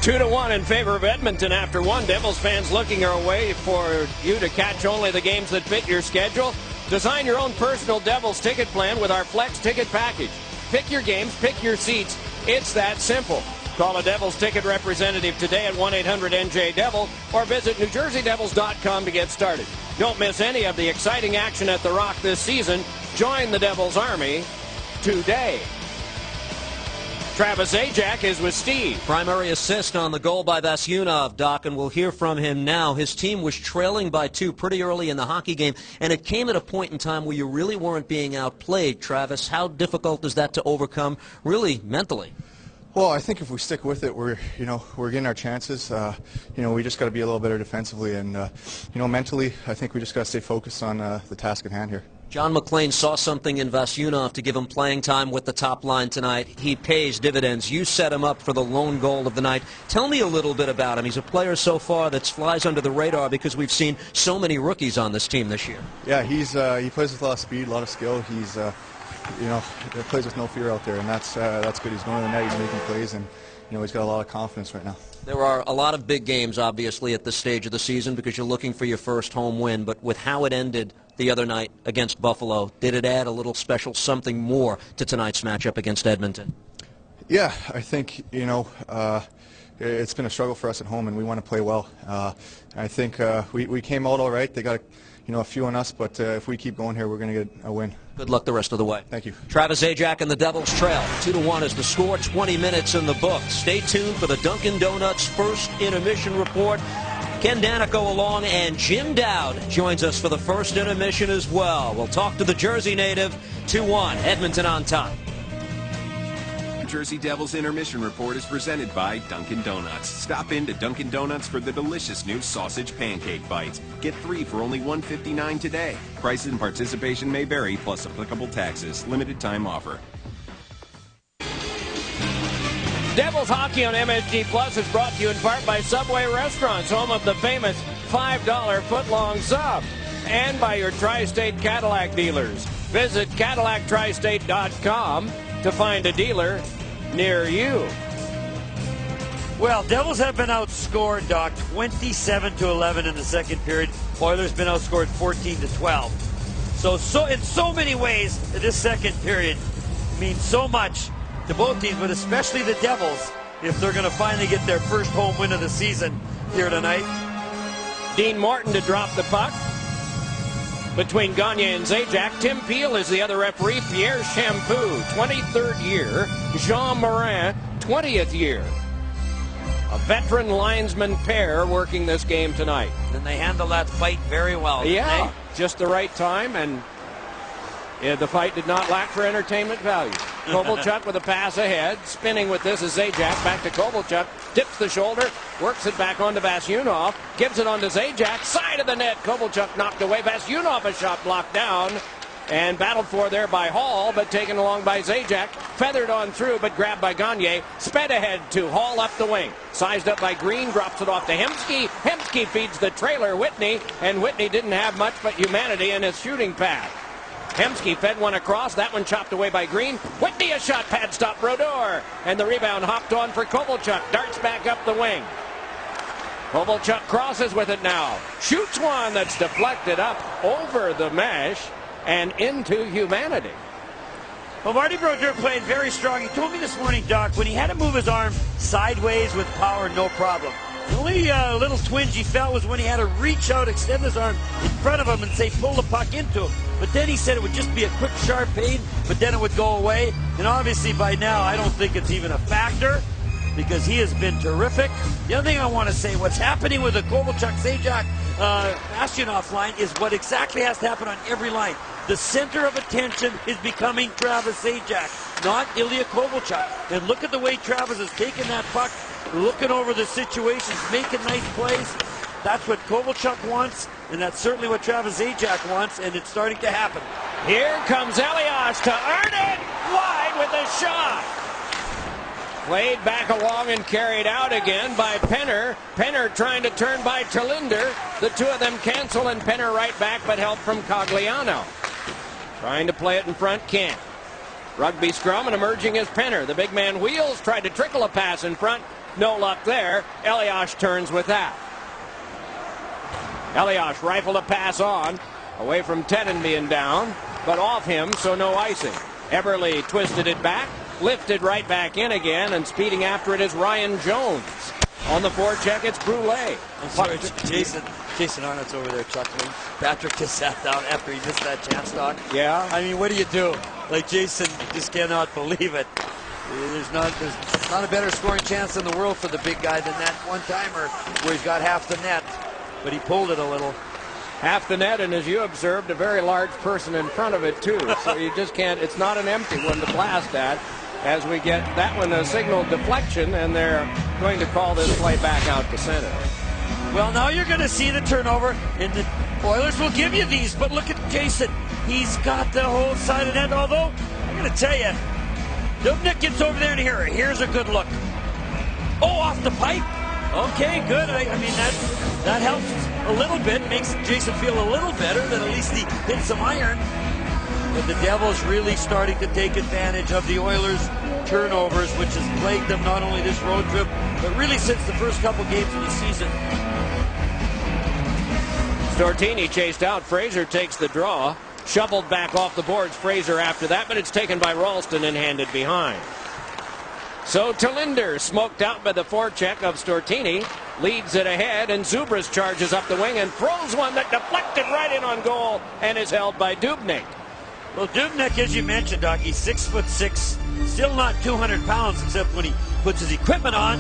2-1 in favor of Edmonton after 1. Devils fans looking our way for you to catch only the games that fit your schedule. Design your own personal Devils ticket plan with our Flex ticket package. Pick your games, pick your seats. It's that simple. Call a Devils ticket representative today at 1-800-NJ-DEVIL or visit NewJerseyDevils.com to get started. Don't miss any of the exciting action at the Rock this season. Join the Devils Army today. Travis Zajac is with Steve. Primary assist on the goal by Vasyunov, Doc, and we'll hear from him now. His team was trailing by 2 pretty early in the hockey game, and it came at a point in time where you really weren't being outplayed. Travis, how difficult is that to overcome, really, mentally? Well, I think if we stick with it, we're getting our chances. We just got to be a little better defensively, and mentally, I think we just got to stay focused on the task at hand here. John McClain saw something in Vasyunov to give him playing time with the top line tonight. He pays dividends. You set him up for the lone goal of the night. Tell me a little bit about him. He's a player so far that flies under the radar because we've seen so many rookies on this team this year. Yeah, he plays with a lot of speed, a lot of skill. He's he plays with no fear out there, and that's good. He's going to the net, he's making plays, and he's got a lot of confidence right now. There are a lot of big games, obviously, at this stage of the season because you're looking for your first home win. But with how it ended the other night against Buffalo, did it add a little special something more to tonight's matchup against Edmonton? Yeah, I think, it's been a struggle for us at home, and we want to play well. I think we came out all right. They got a few on us, but if we keep going here, we're going to get a win. Good luck the rest of the way. Thank you. Travis Zajac and the Devils trail. 2-1 is the score. 20 minutes in the book. Stay tuned for the Dunkin' Donuts first intermission report. Ken Danico along, and Jim Dowd joins us for the first intermission as well. We'll talk to the Jersey native. 2-1, Edmonton on top. Jersey Devils intermission report is presented by Dunkin' Donuts. Stop in to Dunkin' Donuts for the delicious new sausage pancake bites. Get 3 for only $1.59 today. Prices and participation may vary, plus applicable taxes. Limited time offer. Devils hockey on MSG Plus is brought to you in part by Subway Restaurants, home of the famous $5 footlong sub, and by your Tri-State Cadillac dealers. Visit CadillacTristate.com to find a dealer near you. Well, Devils have been outscored, Doc, 27-11 in the second period. Oilers been outscored 14-12. So in so many ways, this second period means so much to both teams, but especially the Devils, if they're going to finally get their first home win of the season here tonight. Dean Morton to drop the puck between Gagne and Zajac. Tim Peel is the other referee. Pierre Champoux, 23rd year. Jean Morin, 20th year. A veteran linesman pair working this game tonight. And they handle that fight very well. Yeah, just the right time, and the fight did not lack for entertainment value. Kovalchuk with a pass ahead. Spinning with this is Zajac. Back to Kovalchuk. Tips the shoulder. Works it back onto Vasyunov. Gives it on to Zajac. Side of the net. Kovalchuk knocked away. Vasyunov a shot blocked down. And battled for there by Hall, but taken along by Zajac. Feathered on through, but grabbed by Gagne. Sped ahead to Hall up the wing. Sized up by Green. Drops it off to Hemsky. Hemsky feeds the trailer Whitney. And Whitney didn't have much but humanity in his shooting pad. Hemsky fed one across. That one chopped away by Green. Whitney a shot pad stop. Brodeur. And the rebound hopped on for Kovalchuk. Darts back up the wing. Kovalchuk crosses with it now. Shoots one that's deflected up over the mesh and into humanity. Well, Marty Brodeur played very strong. He told me this morning, Doc, when he had to move his arm sideways with power, no problem. The only little twinge he felt was when he had to reach out, extend his arm in front of him and say, pull the puck into him. But then he said it would just be a quick, sharp pain, but then it would go away. And obviously by now, I don't think it's even a factor because he has been terrific. The other thing I want to say, what's happening with the Kovalchuk, Zajac, Vasyunov line is what exactly has to happen on every line. The center of attention is becoming Travis Zajac, not Ilya Kovalchuk. And look at the way Travis has taken that puck, looking over the situations, making nice plays. That's what Kovalchuk wants, and that's certainly what Travis Zajac wants, and it's starting to happen. Here comes Elias to earn it wide with a shot. Played back along and carried out again by Penner. Penner trying to turn by Terlinder. The two of them cancel, and Penner right back, but help from Cogliano. Trying to play it in front, can't. Rugby scrum, and emerging is Penner. The big man wheels, tried to trickle a pass in front. No luck there. Elias turns with that. Elias rifled a pass on, away from Tedden being down, but off him, so no icing. Eberle twisted it back, lifted right back in again, and speeding after it is Ryan Jones. On the forecheck, it's Brule. I'm sorry, Jason Arnott's over there chuckling. Patrick just sat down after he missed that chance, Doc. Yeah. I mean, what do you do? Like, Jason just cannot believe it. There's not a better scoring chance in the world for the big guy than that one-timer where he's got half the net. But he pulled it a little. Half the net, and as you observed, a very large person in front of it, too. So you just can't, it's not an empty one to blast at. as we get that one a signal deflection, and they're going to call this play back out to center. Well, now you're going to see the turnover, and the Oilers will give you these, but look at Jason. He's got the whole side of net, although I'm going to tell you, Dubnyk gets over there, and here's a good look. Oh, off the pipe. Okay, good. I mean, that helps a little bit, makes Jason feel a little better that at least he hit some iron. But the Devils really starting to take advantage of the Oilers' turnovers, which has plagued them not only this road trip, but really since the first couple games of the season. Stortini chased out. Fraser takes the draw. Shoveled back off the boards. Fraser after that, but it's taken by Ralston and handed behind. So Talinder, smoked out by the forecheck of Stortini, leads it ahead, and Zubras charges up the wing and throws one that deflected right in on goal and is held by Dubnyk. Well, Dubnyk, as you mentioned, Doc, he's 6'6", still not 200 pounds except when he puts his equipment on.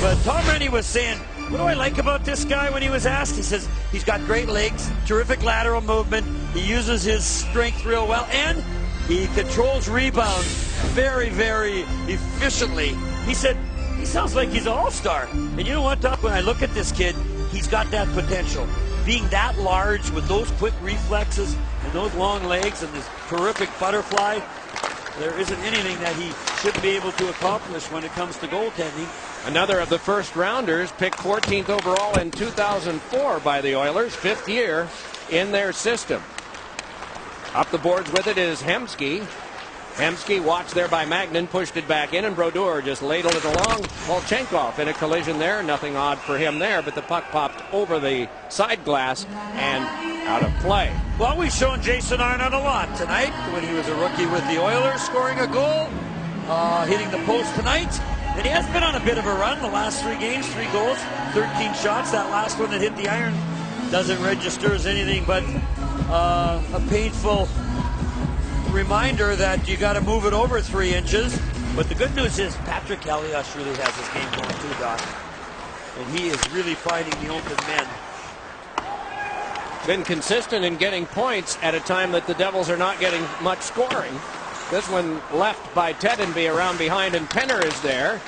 But Tom Rennie was saying, what do I like about this guy when he was asked? He says he's got great legs, terrific lateral movement, he uses his strength real well, and he controls rebounds very, very efficiently. He said, he sounds like he's an all-star. And you know what, Doc, when I look at this kid, he's got that potential. Being that large with those quick reflexes and those long legs and this terrific butterfly, there isn't anything that he shouldn't be able to accomplish when it comes to goaltending. Another of the first rounders, picked 14th overall in 2004 by the Oilers, 5th year in their system. Up the boards with it is Hemsky. Hemsky watched there by Magnan, pushed it back in, and Brodeur just ladled it along. Volchenkov in a collision there. Nothing odd for him there, but the puck popped over the side glass and out of play. Well, we've shown Jason Arnott a lot tonight when he was a rookie with the Oilers, scoring a goal, hitting the post tonight. And he has been on a bit of a run the last 3 games, 3 goals, 13 shots. That last one that hit the iron doesn't register as anything but a painful reminder that you got to move it over 3 inches. But the good news is Patrick Elias really has his game going too, Doc. And he is really fighting the open men. Been consistent in getting points at a time that the Devils are not getting much scoring. This one left by Tedenby around behind, and Penner is there.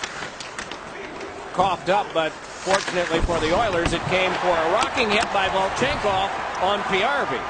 Coughed up, but fortunately for the Oilers, it came for a rocking hit by Volchenkov on Piarvi.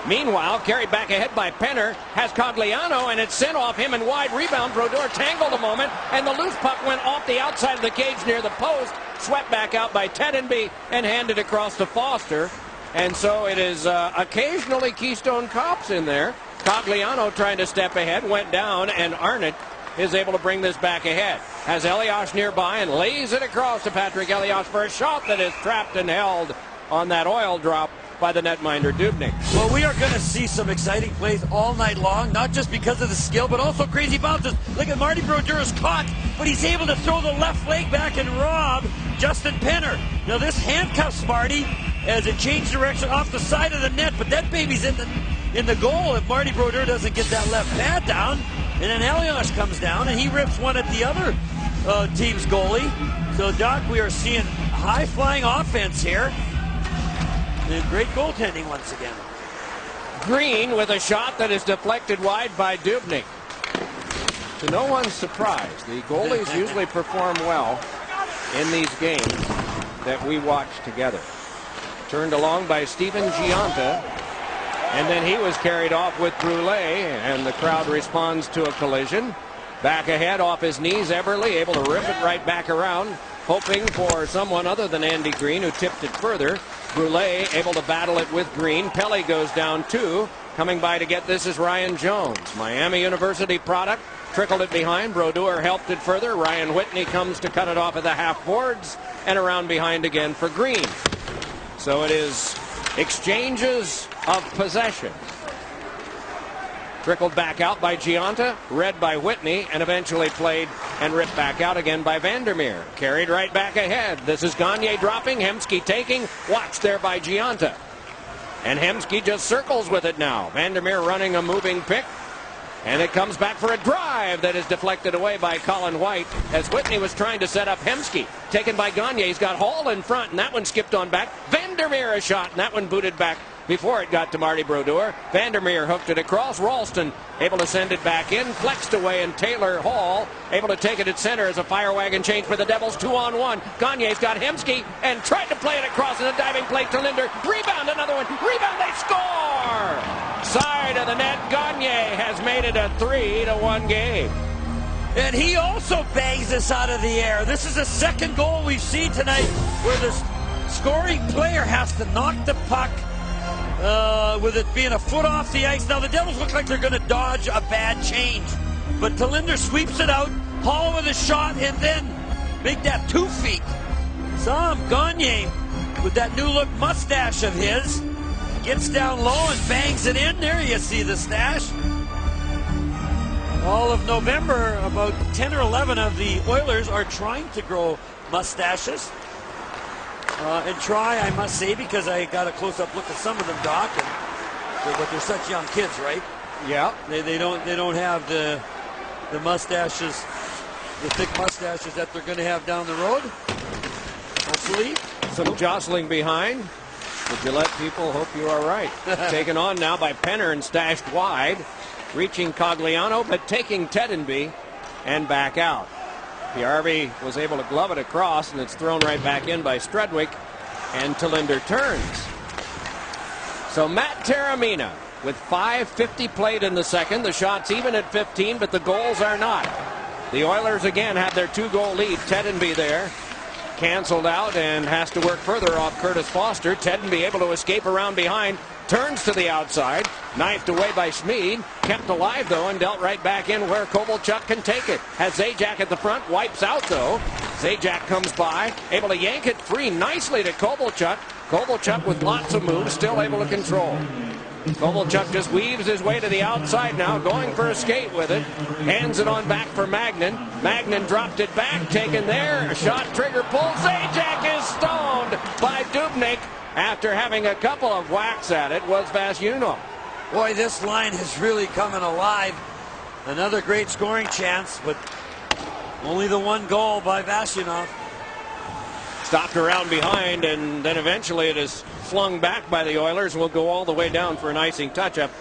Meanwhile, carried back ahead by Penner, has Cogliano, and it's sent off him and wide rebound. Brodeur tangled a moment, and the loose puck went off the outside of the cage near the post, swept back out by Tedenby, and handed across to Foster. And so it is occasionally Keystone Cops in there. Cogliano trying to step ahead, went down, and Arnott is able to bring this back ahead. Has Elias nearby and lays it across to Patrick Elias for a shot that is trapped and held on that oil drop by the netminder Dubnyk. Well, we are going to see some exciting plays all night long, not just because of the skill, but also crazy bounces. Look at Marty Brodeur is caught, but he's able to throw the left leg back and rob Justin Penner. Now this handcuffs Marty as it changed direction off the side of the net, but that baby's in the goal if Marty Brodeur doesn't get that left pad down. And then Elias comes down and he rips one at the other team's goalie. So, Doc, we are seeing high-flying offense here. And great goaltending once again. Green with a shot that is deflected wide by Dubnyk. To no one's surprise, the goalies usually perform well in these games that we watch together. Turned along by Steven Giunta, and then he was carried off with Brule, and the crowd responds to a collision. Back ahead off his knees, Eberle able to rip it right back around, hoping for someone other than Andy Green, who tipped it further. Brule able to battle it with Green. Pelle goes down too. Coming by to get this is Ryan Jones. Miami University product. Trickled it behind. Brodeur helped it further. Ryan Whitney comes to cut it off at the half boards and around behind again for Green. So it is exchanges of possession. Trickled back out by Giunta, read by Whitney, and eventually played and ripped back out again by Vandermeer. Carried right back ahead. This is Gagne dropping, Hemsky taking, watched there by Giunta. And Hemsky just circles with it now. Vandermeer running a moving pick. And it comes back for a drive that is deflected away by Colin White as Whitney was trying to set up Hemsky. Taken by Gagne. He's got Hall in front, and that one skipped on back. Vandermeer a shot, and that one booted back before it got to Marty Brodeur. Vandermeer hooked it across. Ralston able to send it back in, flexed away, and Taylor Hall able to take it at center as a fire wagon change for the Devils. 2-on-1. Gagne's got Hemsky and tried to play it across in a diving play to Linder. Rebound, another one. Rebound, they score! Side of the net. Gagne has made it a 3-1 game. And he also bangs this out of the air. This is the second goal we've seen tonight where the scoring player has to knock the puck with it being a foot off the ice. Now the Devils look like they're going to dodge a bad change. But Talinder sweeps it out, Hall with a shot, and then make that 2 feet. Sam Gagne with that new look mustache of his gets down low and bangs it in. There you see the stash. All of November, about 10 or 11 of the Oilers are trying to grow mustaches. And try, I must say, because I got a close-up look at some of them, Doc, but they're such young kids, right? Yeah. They don't have the mustaches, the thick mustaches that they're going to have down the road. Hopefully. Some jostling behind. The Gillette people hope you are right. Taken on now by Penner and stashed wide. Reaching Cogliano, but taking Tedenby and back out. PRV was able to glove it across, and it's thrown right back in by Strudwick, and Talinder turns. So Matt Taramina with 5:50 played in the second. The shot's even at 15, but the goals are not. The Oilers again have their 2-goal lead. Tedenby there. Canceled out and has to work further off Curtis Foster. Tedenby able to escape around behind. Turns to the outside. Knifed away by Schmid. Kept alive, though, and dealt right back in where Kovalchuk can take it. Has Zajac at the front. Wipes out, though. Zajac comes by. Able to yank it free nicely to Kovalchuk. Kovalchuk with lots of moves. Still able to control. Kovalchuk just weaves his way to the outside now. Going for a skate with it. Hands it on back for Magnan. Magnan dropped it back. Taken there. A shot trigger pull. Zajac is stoned by Dubnyk. After having a couple of whacks at it was Vasyunov. Boy, this line is really coming alive. Another great scoring chance, but only the 1 goal by Vasyunov. Stopped around behind, and then eventually it is flung back by the Oilers. Will go all the way down for an icing touch-up.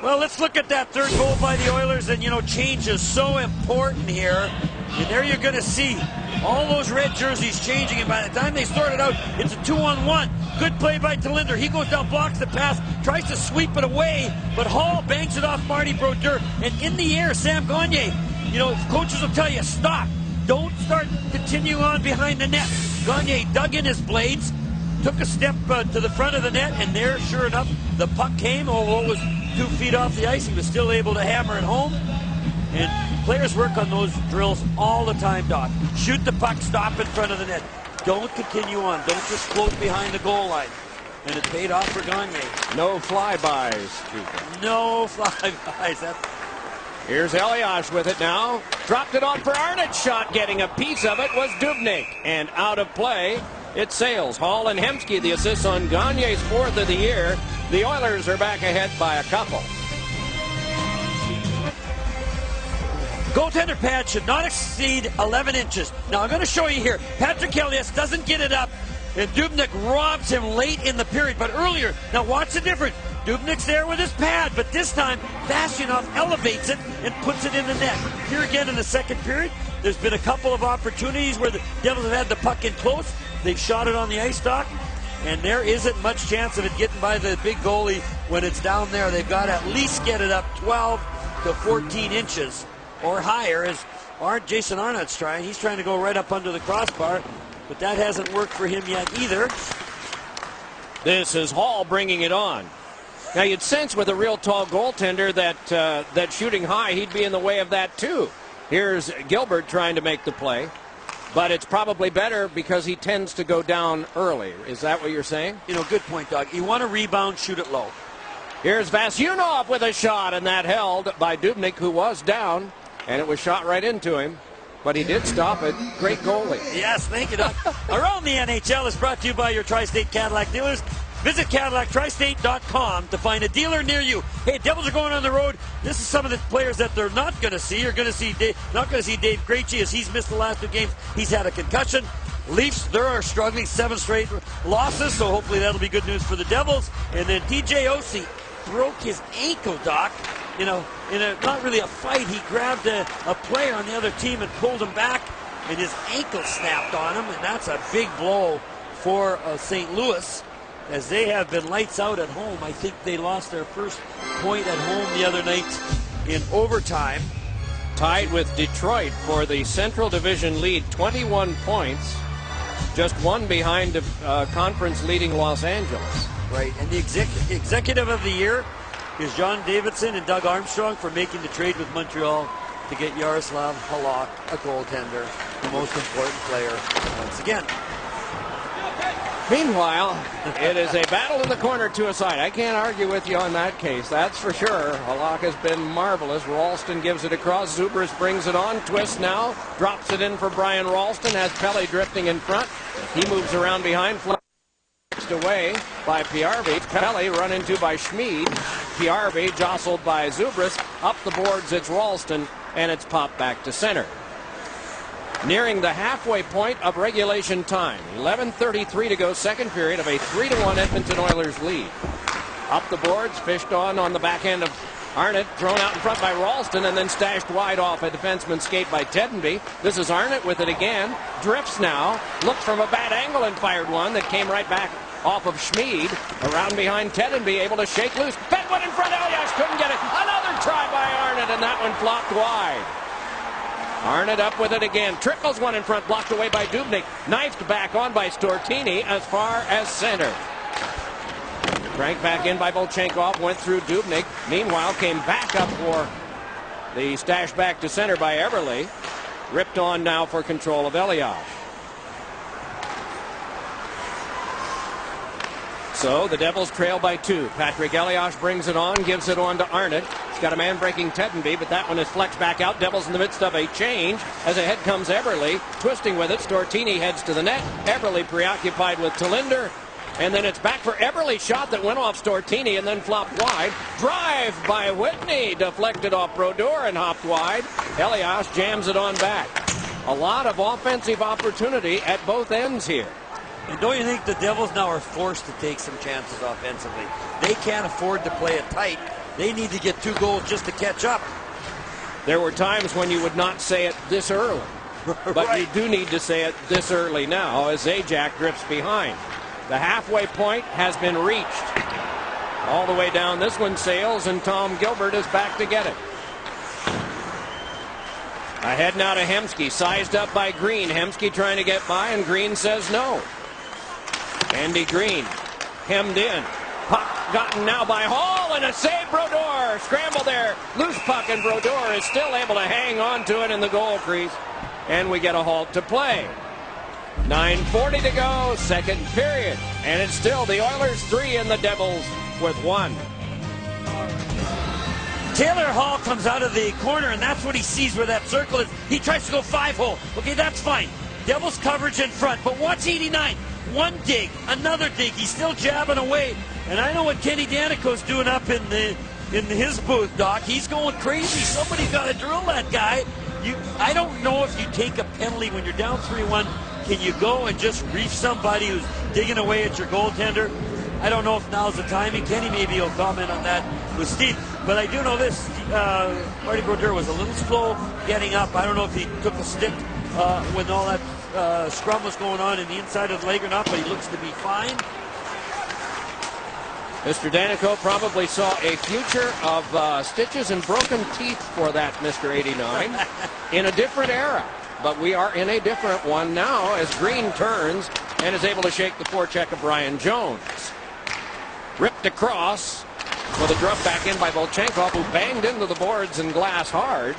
Well, let's look at that third goal by the Oilers, and change is so important here. And there you're going to see all those red jerseys changing, and by the time they sort it out, it's a 2-on-1. Good play by Talinder. He goes down, blocks the pass, tries to sweep it away, but Hall banks it off Marty Brodeur. And in the air, Sam Gagne, coaches will tell you, stop. Don't continue on behind the net. Gagne dug in his blades, took a step to the front of the net, and there, sure enough, the puck came. Although it was 2 feet off the ice, he was still able to hammer it home. And players work on those drills all the time, Doc. Shoot the puck, stop in front of the net. Don't continue on. Don't just float behind the goal line. And it paid off for Gagne. No flybys. No flybys. Here's Elias with it now. Dropped it on for Arnott. Shot getting a piece of it was Dubnyk. And out of play, it sails. Hall and Hemsky, the assists on Gagne's 4th of the year. The Oilers are back ahead by a couple. Goaltender pad should not exceed 11 inches. Now I'm going to show you here. Patrick Elias doesn't get it up, and Dubnyk robs him late in the period. But earlier, now watch the difference. Dubnyk's there with his pad, but this time Vasyunov elevates it and puts it in the net. Here again in the second period, there's been a couple of opportunities where the Devils have had the puck in close. They've shot it on the ice dock, and there isn't much chance of it getting by the big goalie when it's down there. They've got to at least get it up 12 to 14 inches. Or higher, as Jason Arnott's trying. He's trying to go right up under the crossbar, but that hasn't worked for him yet either. This is Hall bringing it on. Now you'd sense with a real tall goaltender that shooting high, he'd be in the way of that too. Here's Gilbert trying to make the play, but it's probably better because he tends to go down early. Is that what you're saying? Good point, Doug. You want to rebound, shoot it low. Here's Vasyunov with a shot, and that held by Dubnyk, who was down. And it was shot right into him, but he did stop it. Great goalie. Yes, thank you, Doc. Around the NHL is brought to you by your Tri-State Cadillac dealers. Visit CadillacTristate.com to find a dealer near you. Hey, Devils are going on the road. This is some of the players that they're not going to see. You're going to see not going to see Dave Krejci as he's missed the last 2 games. He's had a concussion. Leafs, they're struggling, 7 straight losses, so hopefully that'll be good news for the Devils. And then TJ Oshie broke his ankle, Doc. In a not really a fight, he grabbed a player on the other team and pulled him back, and his ankle snapped on him, and that's a big blow for St. Louis, as they have been lights out at home. I think they lost their first point at home the other night in overtime. Tied with Detroit for the Central Division lead, 21 points, just one behind the conference leading Los Angeles. Right, and the executive of the year is John Davidson and Doug Armstrong for making the trade with Montreal to get Yaroslav Halak, a goaltender, the most important player once again. Meanwhile, it is a battle in the corner to a side. I can't argue with you on that case, that's for sure. Halak has been marvelous. Ralston gives it across. Zubris brings it on. Twists now. Drops it in for Brian Ralston. Has Pelle drifting in front. He moves around behind. Flexed away by Piarvi. Pelle run into by Schmid. Piarvi jostled by Zubris. Up the boards, it's Ralston, and it's popped back to center. Nearing the halfway point of regulation time. 11:33 to go, second period of a 3-1 Edmonton Oilers lead. Up the boards, fished on the back end of Arnott, thrown out in front by Ralston, and then stashed wide off a defenseman's skate by Tedenby. This is Arnott with it again. Drifts now, looked from a bad angle and fired one that came right back off of Schmid. Around behind Tedenby, able to shake loose. Fed one in front, Elias couldn't get it. Another try by Arnott, and that one flopped wide. Arnott up with it again. Trickles one in front, blocked away by Dubnyk. Knifed back on by Stortini as far as center. Cranked back in by Volchenkov, went through Dubnyk. Meanwhile, came back up for the stash back to center by Eberle. Ripped on now for control of Elias. So the Devils trail by 2. Patrick Elias brings it on, gives it on to Arnott. He's got a man breaking Tedenby, but that one is flexed back out. Devils in the midst of a change. As ahead comes Eberle, twisting with it. Stortini heads to the net. Eberle preoccupied with Talinder. And then it's back for Eberle. Shot that went off Stortini and then flopped wide. Drive by Whitney. Deflected off Brodeur and hopped wide. Elias jams it on back. A lot of offensive opportunity at both ends here. And don't you think the Devils now are forced to take some chances offensively? They can't afford to play it tight. They need to get 2 goals just to catch up. There were times when you would not say it this early. But right. You do need to say it this early now as Zajac drifts behind. The halfway point has been reached. All the way down, this one sails, and Tom Gilbert is back to get it. Ahead now to Hemsky, sized up by Green. Hemsky trying to get by, and Green says no. Andy Green hemmed in. Puck gotten now by Hall, and a save. Brodeur scramble there. Loose puck, and Brodeur is still able to hang on to it in the goal crease. And we get a halt to play. 9:40 to go, second period. And it's still the Oilers 3 and the Devils with 1. Taylor Hall comes out of the corner, and that's what he sees where that circle is. He tries to go 5-hole. Okay, that's fine. Devils coverage in front, but watch 89. One dig, another dig. He's still jabbing away. And I know what Kenny Danico's doing up in his booth, Doc. He's going crazy. Somebody's got to drill that guy. I don't know if you take a penalty when you're down 3-1. Can you go and just reef somebody who's digging away at your goaltender? I don't know if now's the timing. Kenny maybe will comment on that with Steve. But I do know this. Marty Brodeur was a little slow getting up. I don't know if he took a stick when all that scrum was going on in the inside of the leg or not, but he looks to be fine. Mr. Danico probably saw a future of stitches and broken teeth for that Mr. 89 in a different era. But we are in a different one now as Green turns and is able to shake the forecheck of Brian Jones. Ripped across with a drop back in by Volchenkov, who banged into the boards and glass hard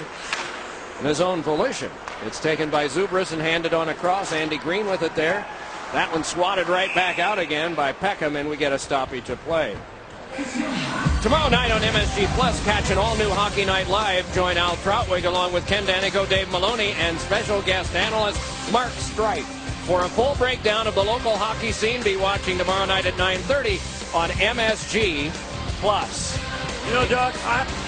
in his own volition. It's taken by Zubris and handed on across. Andy Green with it there. That one swatted right back out again by Peckham, and we get a stoppage of play. Tomorrow night on MSG Plus, catch an all-new Hockey Night Live. Join Al Troutwig along with Ken Danico, Dave Maloney, and special guest analyst Mark Streit. For a full breakdown of the local hockey scene, be watching tomorrow night at 9:30 on MSG Plus. You know, Doc,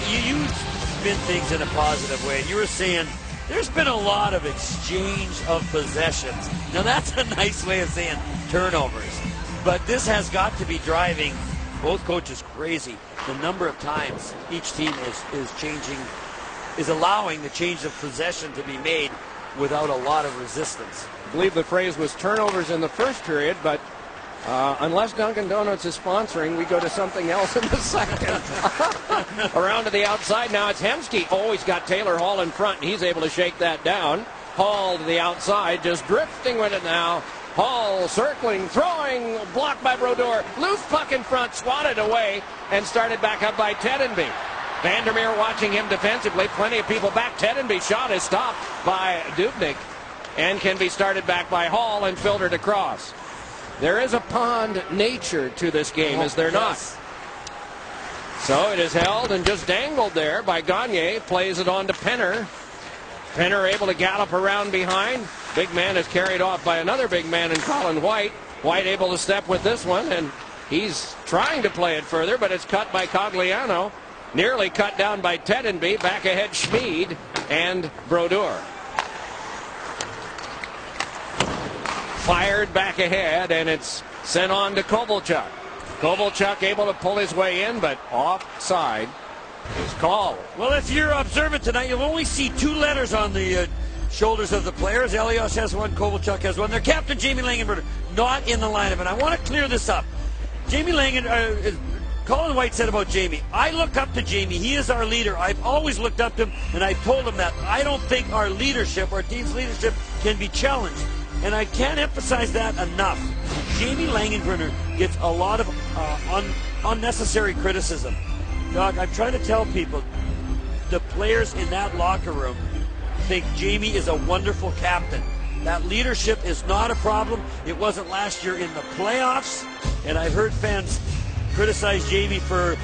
you spin things in a positive way. You were saying there's been a lot of exchange of possessions. Now that's a nice way of saying turnovers. But this has got to be driving both coaches crazy. The number of times each team is allowing the change of possession to be made without a lot of resistance. I believe the phrase was turnovers in the first period, but unless Dunkin' Donuts is sponsoring, we go to something else in the second. Around to the outside now, it's Hemsky. Oh, he's got Taylor Hall in front, and he's able to shake that down. Hall to the outside, just drifting with it now. Hall circling, throwing, blocked by Brodeur. Loose puck in front, swatted away, and started back up by Tedenby. Vandermeer watching him defensively. Plenty of people back. Tedenby's shot is stopped by Dubnyk and can be started back by Hall and filtered across. There is a pond nature to this game, is there not? So it is held and just dangled there by Gagne. Plays it on to Penner. Penner able to gallop around behind. Big man is carried off by another big man in Colin White. White able to step with this one, and he's trying to play it further, but it's cut by Cogliano. Nearly cut down by Tedenby. Back ahead Schmid and Brodeur. Fired back ahead, and it's sent on to Kovalchuk. Kovalchuk able to pull his way in, but offside is called. Well, if you're observant tonight, you'll only see two letters on the shoulders of the players. Elias has one, Kovalchuk has one. Their captain, Jamie Langenberger, not in the lineup. And I want to clear this up. Jamie Colin White said about Jamie, I look up to Jamie. He is our leader. I've always looked up to him, and I've told him that. I don't think our leadership, our team's leadership, can be challenged. And I can't emphasize that enough. Jamie Langenbrunner gets a lot of unnecessary criticism. Doc, I'm trying to tell people, the players in that locker room think Jamie is a wonderful captain. That leadership is not a problem. It wasn't last year in the playoffs. And I've heard fans criticize Jamie for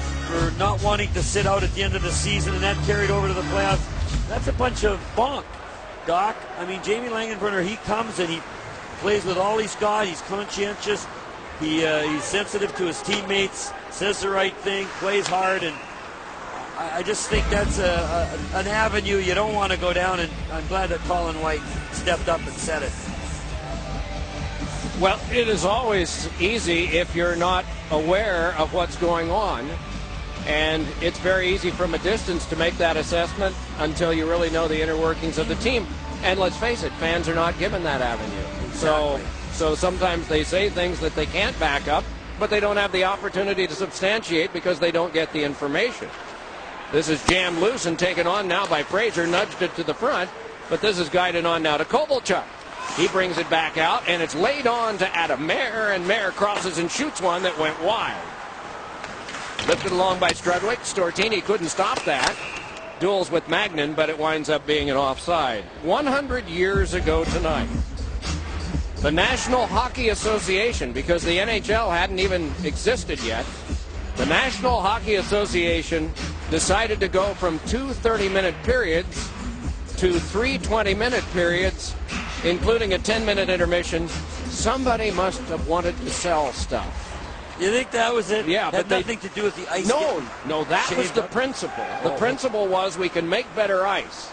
not wanting to sit out at the end of the season, and that carried over to the playoffs. That's a bunch of bonk, Doc. I mean, Jamie Langenbrunner, he comes and he plays with all he's got. He's conscientious. He's sensitive to his teammates, says the right thing, plays hard, and I just think that's an avenue you don't want to go down, and I'm glad that Colin White stepped up and said it. Well, it is always easy if you're not aware of what's going on, and it's very easy from a distance to make that assessment until you really know the inner workings of the team. And let's face it, fans are not given that avenue. Exactly. So sometimes they say things that they can't back up, but they don't have the opportunity to substantiate because they don't get the information. This is jammed loose and taken on now by Fraser, nudged it to the front, but this is guided on now to Kovalchuk. He brings it back out, and it's laid on to Adam Mayer, and Mayer crosses and shoots one that went wide. Lifted along by Strudwick. Stortini couldn't stop that. Duels with Magnan, but it winds up being an offside. 100 years ago tonight, the National Hockey Association, because the NHL hadn't even existed yet, the National Hockey Association decided to go from 2 30-minute periods to 3 20-minute periods, including a 10-minute intermission. Somebody must have wanted to sell stuff. You think that was it? Yeah, but nothing to do with the ice. No, that was the principle. The principle was we can make better ice.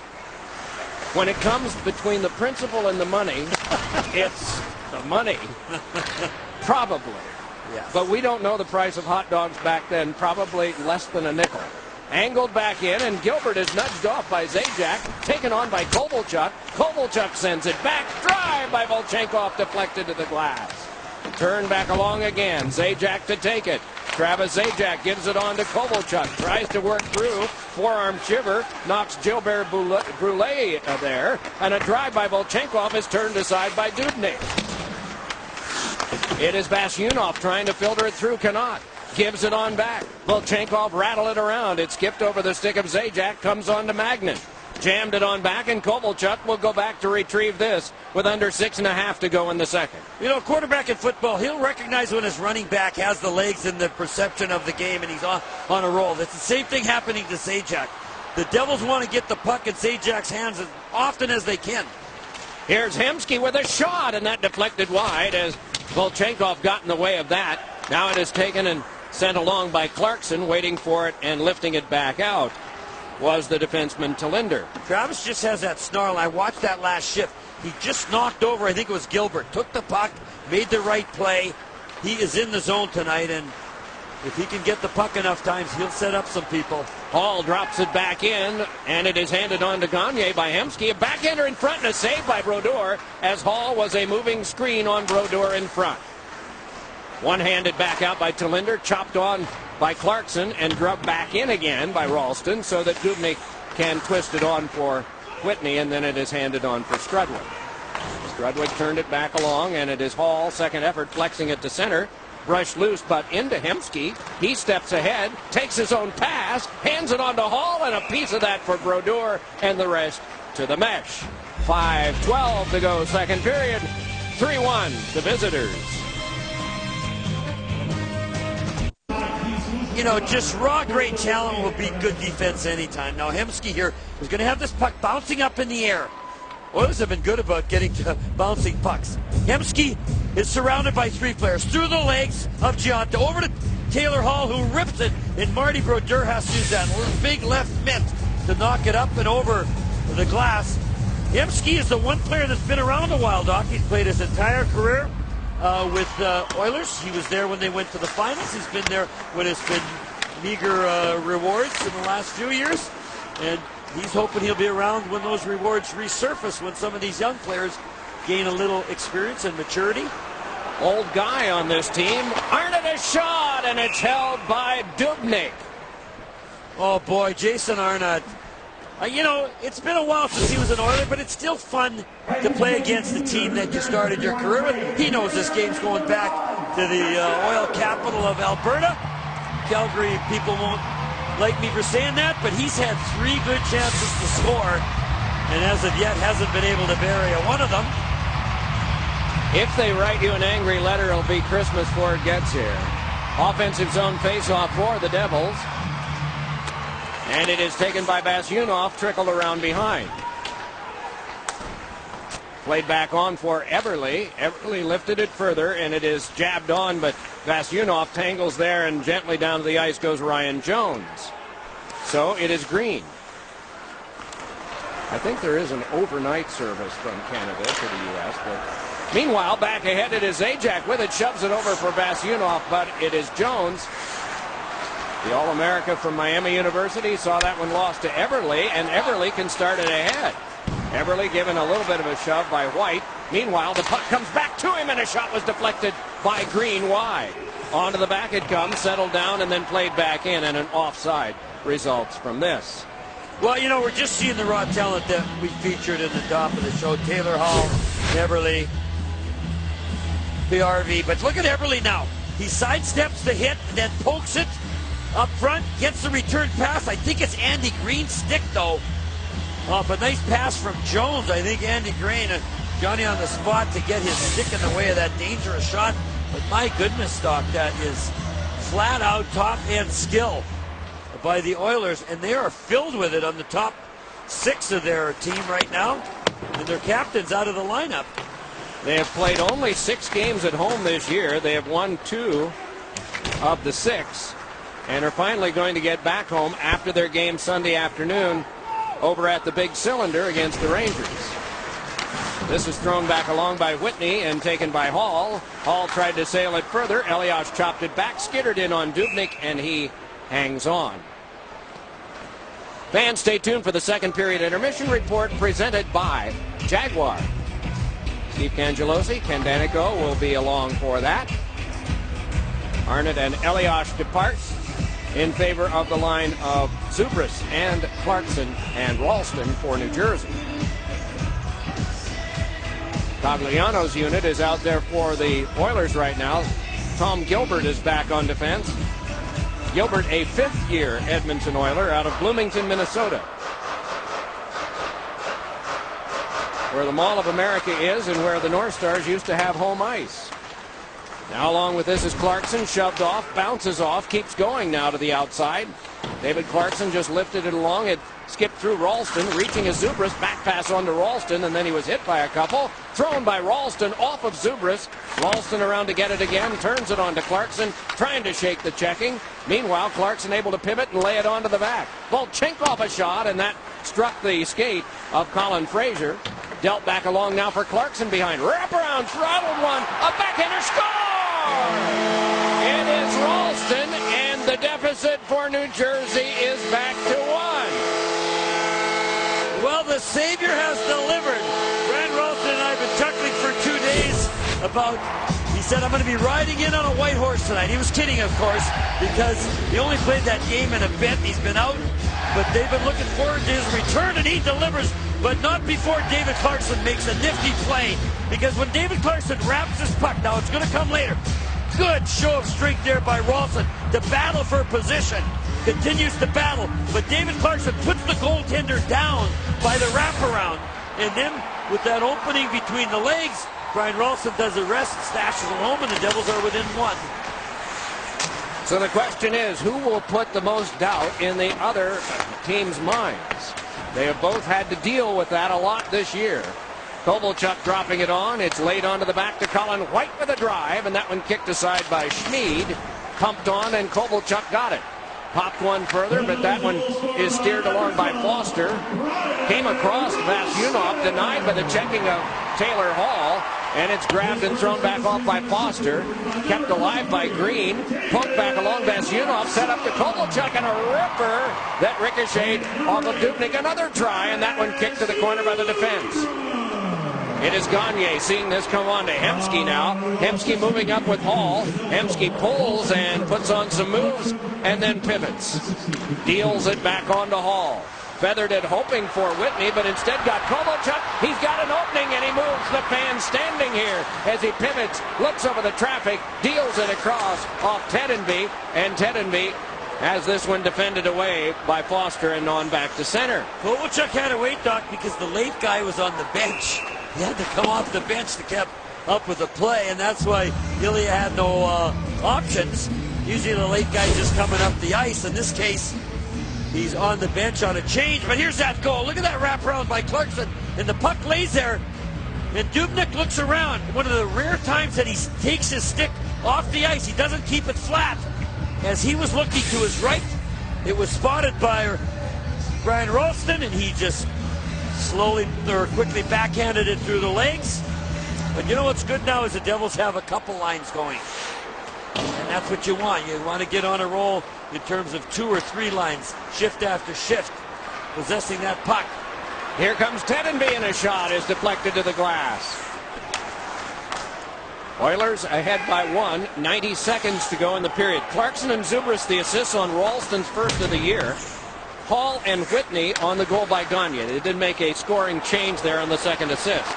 When it comes between the principle and the money, it's the money. Probably. Yes. But we don't know the price of hot dogs back then. Probably less than a nickel. Angled back in, and Gilbert is nudged off by Zajac. Taken on by Kovalchuk. Kovalchuk sends it back. Drive by Volchenkov, deflected to the glass. Turn back along again. Zajac to take it. Travis Zajac gives it on to Kovalchuk. Tries to work through. Forearm shiver. Knocks Gilbert Brule there. And a drive by Volchenkov is turned aside by Dubnyk. It is Vasyunov trying to filter it through. Cannot. Gives it on back. Volchenkov rattle it around. It skipped over the stick of Zajac. Comes on to Magnan. Jammed it on back, and Kovalchuk will go back to retrieve this with under 6.5 to go in the second. You know, quarterback in football, he'll recognize when his running back has the legs and the perception of the game, and he's on a roll. That's the same thing happening to Zajac. The Devils want to get the puck in Zajac's hands as often as they can. Here's Hemsky with a shot, and that deflected wide as Volchenkov got in the way of that. Now it is taken and sent along by Clarkson, waiting for it and lifting it back out. was the defenseman Talinder. Travis just has that snarl. I watched that last shift. He just knocked over, I think it was Gilbert, took the puck, made the right play. He is in the zone tonight, and if he can get the puck enough times, he'll set up some people. Hall drops it back in, and it is handed on to Gagne by Hemsky. A backhander in front and a save by Brodeur, as Hall was a moving screen on Brodeur in front. One-handed back out by Talinder, chopped on by Clarkson, and drubbed back in again by Ralston, so that Dubnyk can twist it on for Whitney, and then it is handed on for Strudwick. Strudwick turned it back along, and it is Hall, second effort, flexing it to center. Brushed loose, but into Hemsky. He steps ahead, takes his own pass, hands it on to Hall, and a piece of that for Brodeur, and the rest to the mesh. 5:12 to go, second period. 3-1, the visitors. You know, just raw great talent will beat good defense anytime. Now Hemsky here is going to have this puck bouncing up in the air. Oilers have been good about getting to bouncing pucks. Hemsky is surrounded by three players. Through the legs of Giunta, over to Taylor Hall, who rips it, and Marty Brodeur has to use that big left mitt to knock it up and over the glass. Hemsky is the one player that's been around a while, Doc. He's played his entire career with Oilers. He was there when they went to the finals. He's been there when it's been meager rewards in the last few years. And he's hoping he'll be around when those rewards resurface, when some of these young players gain a little experience and maturity. Old guy on this team. Arnott a shot, and it's held by Dubnyk. Oh boy, Jason Arnott. You know, it's been a while since he was an Oiler, but it's still fun to play against the team that you started your career with. He knows this game's going back to the oil capital of Alberta. Calgary people won't like me for saying that, but he's had 3 good chances to score, and as of yet hasn't been able to bury one of them. If they write you an angry letter, it'll be Christmas before it gets here. Offensive zone faceoff for the Devils. And it is taken by Vasyunov, trickled around behind. Played back on for Eberle. Eberle lifted it further, and it is jabbed on, but Vasyunov tangles there, and gently down to the ice goes Ryan Jones. So it is Green. I think there is an overnight service from Canada to the U.S., but meanwhile, back ahead it is Zajac with it, shoves it over for Vasyunov, but it is Jones. The All-America from Miami University saw that one lost to Eberle, and Eberle can start it ahead. Eberle given a little bit of a shove by White. Meanwhile, the puck comes back to him, and a shot was deflected by Green wide. Onto the back it comes, settled down, and then played back in, and an offside results from this. Well, you know, we're just seeing the raw talent that we featured in the top of the show. Taylor Hall, Eberle, PRV. But look at Eberle now. He sidesteps the hit and then pokes it up front, gets the return pass. I think it's Andy Green's stick, though. But nice pass from Jones. I think Andy Green, Johnny on the spot to get his stick in the way of that dangerous shot. But my goodness, Doc, that is flat-out top-end skill by the Oilers, and they are filled with it on the top 6 of their team right now, and their captain's out of the lineup. They have played only 6 games at home this year. They have won 2 of the 6, and are finally going to get back home after their game Sunday afternoon over at the Big Cylinder against the Rangers. This is thrown back along by Whitney and taken by Hall. Hall tried to sail it further. Elias chopped it back, skittered in on Dubnyk, and he hangs on. Fans, stay tuned for the second period intermission report presented by Jaguar. Steve Cangelosi, Ken Danico will be along for that. Arnott and Elias depart in favor of the line of Zubris and Clarkson and Ralston for New Jersey. Tagliano's unit is out there for the Oilers right now. Tom Gilbert is back on defense. Gilbert, a 5th-year Edmonton Oiler out of Bloomington, Minnesota, where the Mall of America is and where the North Stars used to have home ice. Now along with this is Clarkson, shoved off, bounces off, keeps going now to the outside. David Clarkson just lifted it along. It skipped through Ralston, reaching as Zubris. Back pass onto Ralston, and then he was hit by a couple. Thrown by Ralston off of Zubris. Ralston around to get it again. Turns it on to Clarkson, trying to shake the checking. Meanwhile, Clarkson able to pivot and lay it onto the back. Volchenkov a shot, and that struck the skate of Colin Fraser. Dealt back along now for Clarkson behind. Wraparound, throttled one. A backhander, score! It is Ralston, and the deficit for New Jersey is back to 1. Well, the Savior has delivered. Brian Ralston and I have been chuckling for 2 days about, he said, I'm going to be riding in on a white horse tonight. He was kidding, of course, because he only played that game in a bit. He's been out, but they've been looking forward to his return, and he delivers, but not before David Clarkson makes a nifty play, because when David Clarkson wraps his puck, now it's going to come later. Good show of strength there by Ralston to battle for position. Continues to battle, but David Clarkson puts the goaltender down by the wraparound, and then with that opening between the legs, Brian Ralston does the rest, stashes it home, and the Devils are within 1. So the question is, who will put the most doubt in the other team's minds? They have both had to deal with that a lot this year. Kovalchuk dropping it on. It's laid onto the back to Colin White with a drive, and that one kicked aside by Schmid. Pumped on, and Kovalchuk got it. Popped one further, but that one is steered along by Foster. Came across Vasyunov, denied by the checking of Taylor Hall, and it's grabbed and thrown back off by Foster. Kept alive by Green. Poked back along Vasyunov, set up to Kovalchuk, and a ripper that ricocheted off of Dubnyk. Another try, and that one kicked to the corner by the defense. It is Gagne seeing this come on to Hemsky now. Hemsky moving up with Hall. Hemsky pulls and puts on some moves and then pivots. Deals it back onto Hall. Feathered it hoping for Whitney, but instead got Kovalchuk. He's got an opening, and he moves the fan standing here as he pivots, looks over the traffic, deals it across off Tedenby, and Tedenby has this one defended away by Foster and on back to center. Kovalchuk had to wait, Doc, because the late guy was on the bench. He had to come off the bench to keep up with the play, and that's why Ilya had no options. Usually the late guy just coming up the ice. In this case, he's on the bench on a change, but here's that goal. Look at that wraparound by Clarkson, and the puck lays there, and Dubnyk looks around. One of the rare times that he takes his stick off the ice. He doesn't keep it flat. As he was looking to his right, it was spotted by Brian Ralston, and he just slowly or quickly backhanded it through the legs. But you know what's good now is the Devils have a couple lines going, and that's what you want. You want to get on a roll in terms of 2 or 3 lines, shift after shift, possessing that puck. Here comes Tedenby, and a shot is deflected to the glass. Oilers ahead by 1, 90 seconds to go in the period. Clarkson and Zubris the assists on Ralston's first of the year. Hall and Whitney on the goal by Gagne. They did make a scoring change there on the second assist.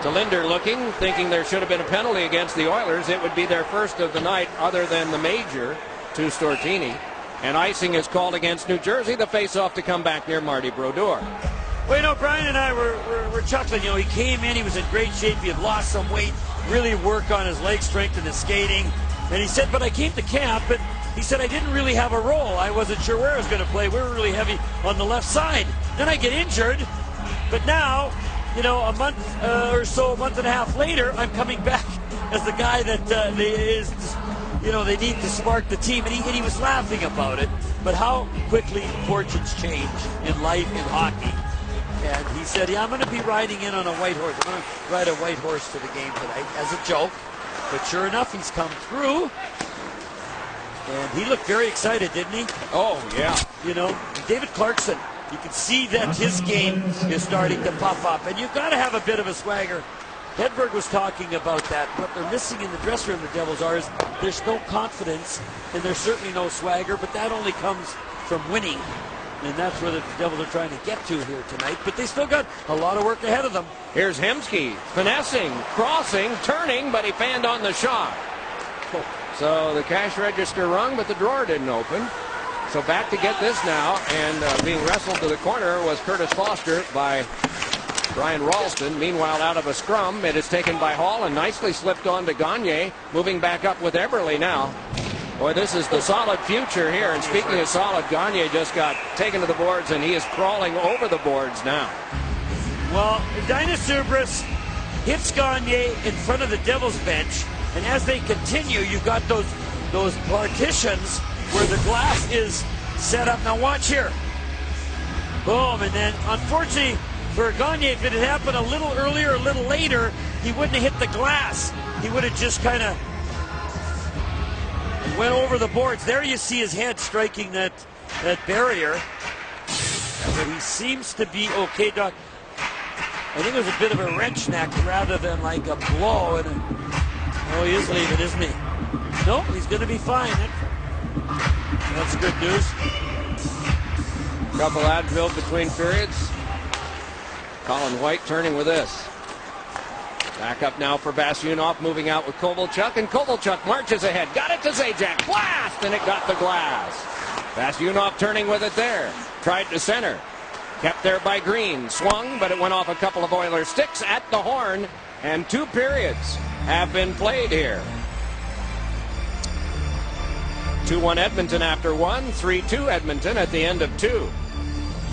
To Linder looking, thinking there should have been a penalty against the Oilers. It would be their first of the night other than the major to Stortini. And icing is called against New Jersey. The face-off to come back near Marty Brodeur. Well, you know, Brian and I were chuckling. You know, he came in, he was in great shape, he had lost some weight, really worked on his leg strength and his skating. And he said, but I came to camp, but he said, I didn't really have a role. I wasn't sure where I was going to play. We were really heavy on the left side. Then I get injured. But now, you know, a month or so, a month and a half later, I'm coming back as the guy that they need to spark the team. And he was laughing about it. But how quickly fortunes change in life, in hockey. And he said, yeah, I'm going to be riding in on a white horse. I'm going to ride a white horse to the game tonight as a joke. But sure enough, he's come through. And he looked very excited, didn't he? Oh, yeah. You know, David Clarkson, you can see that his game is starting to pop up. And you've got to have a bit of a swagger. Hedberg was talking about that. What they're missing in the dressing room, the Devils are, is there's no confidence, and there's certainly no swagger, but that only comes from winning. And that's where the Devils are trying to get to here tonight. But they still got a lot of work ahead of them. Here's Hemsky, finessing, crossing, turning, but he fanned on the shot. So the cash register rung, but the drawer didn't open. So back to get this now, and being wrestled to the corner was Curtis Foster by Brian Ralston. Meanwhile, out of a scrum, it is taken by Hall and nicely slipped on to Gagne, moving back up with Eberle now. Boy, this is the solid future here. And speaking of solid, Gagne just got taken to the boards, and he is crawling over the boards now. Well, Dinus Zubris hits Gagne in front of the Devils bench, and as they continue, you've got those partitions where the glass is set up. Now watch here. Boom, and then unfortunately for Gagne, if it had happened a little earlier, a little later, he wouldn't have hit the glass. He would have just kind of went over the boards. There you see his head striking that barrier. But he seems to be okay, Doc. I think it was a bit of a wrench neck rather than like a blow. And oh, he is leaving, isn't he? Nope, he's going to be fine. That's good news. Couple Advil between periods. Colin White turning with this. Back up now for Vasyunov, moving out with Kovalchuk, and Kovalchuk marches ahead. Got it to Zajac. Blast! And it got the glass. Vasyunov turning with it there. Tried to center. Kept there by Green. Swung, but it went off a couple of Oilers sticks at the horn. And 2 periods have been played here. 2-1 Edmonton after 1. 3-2 Edmonton at the end of 2.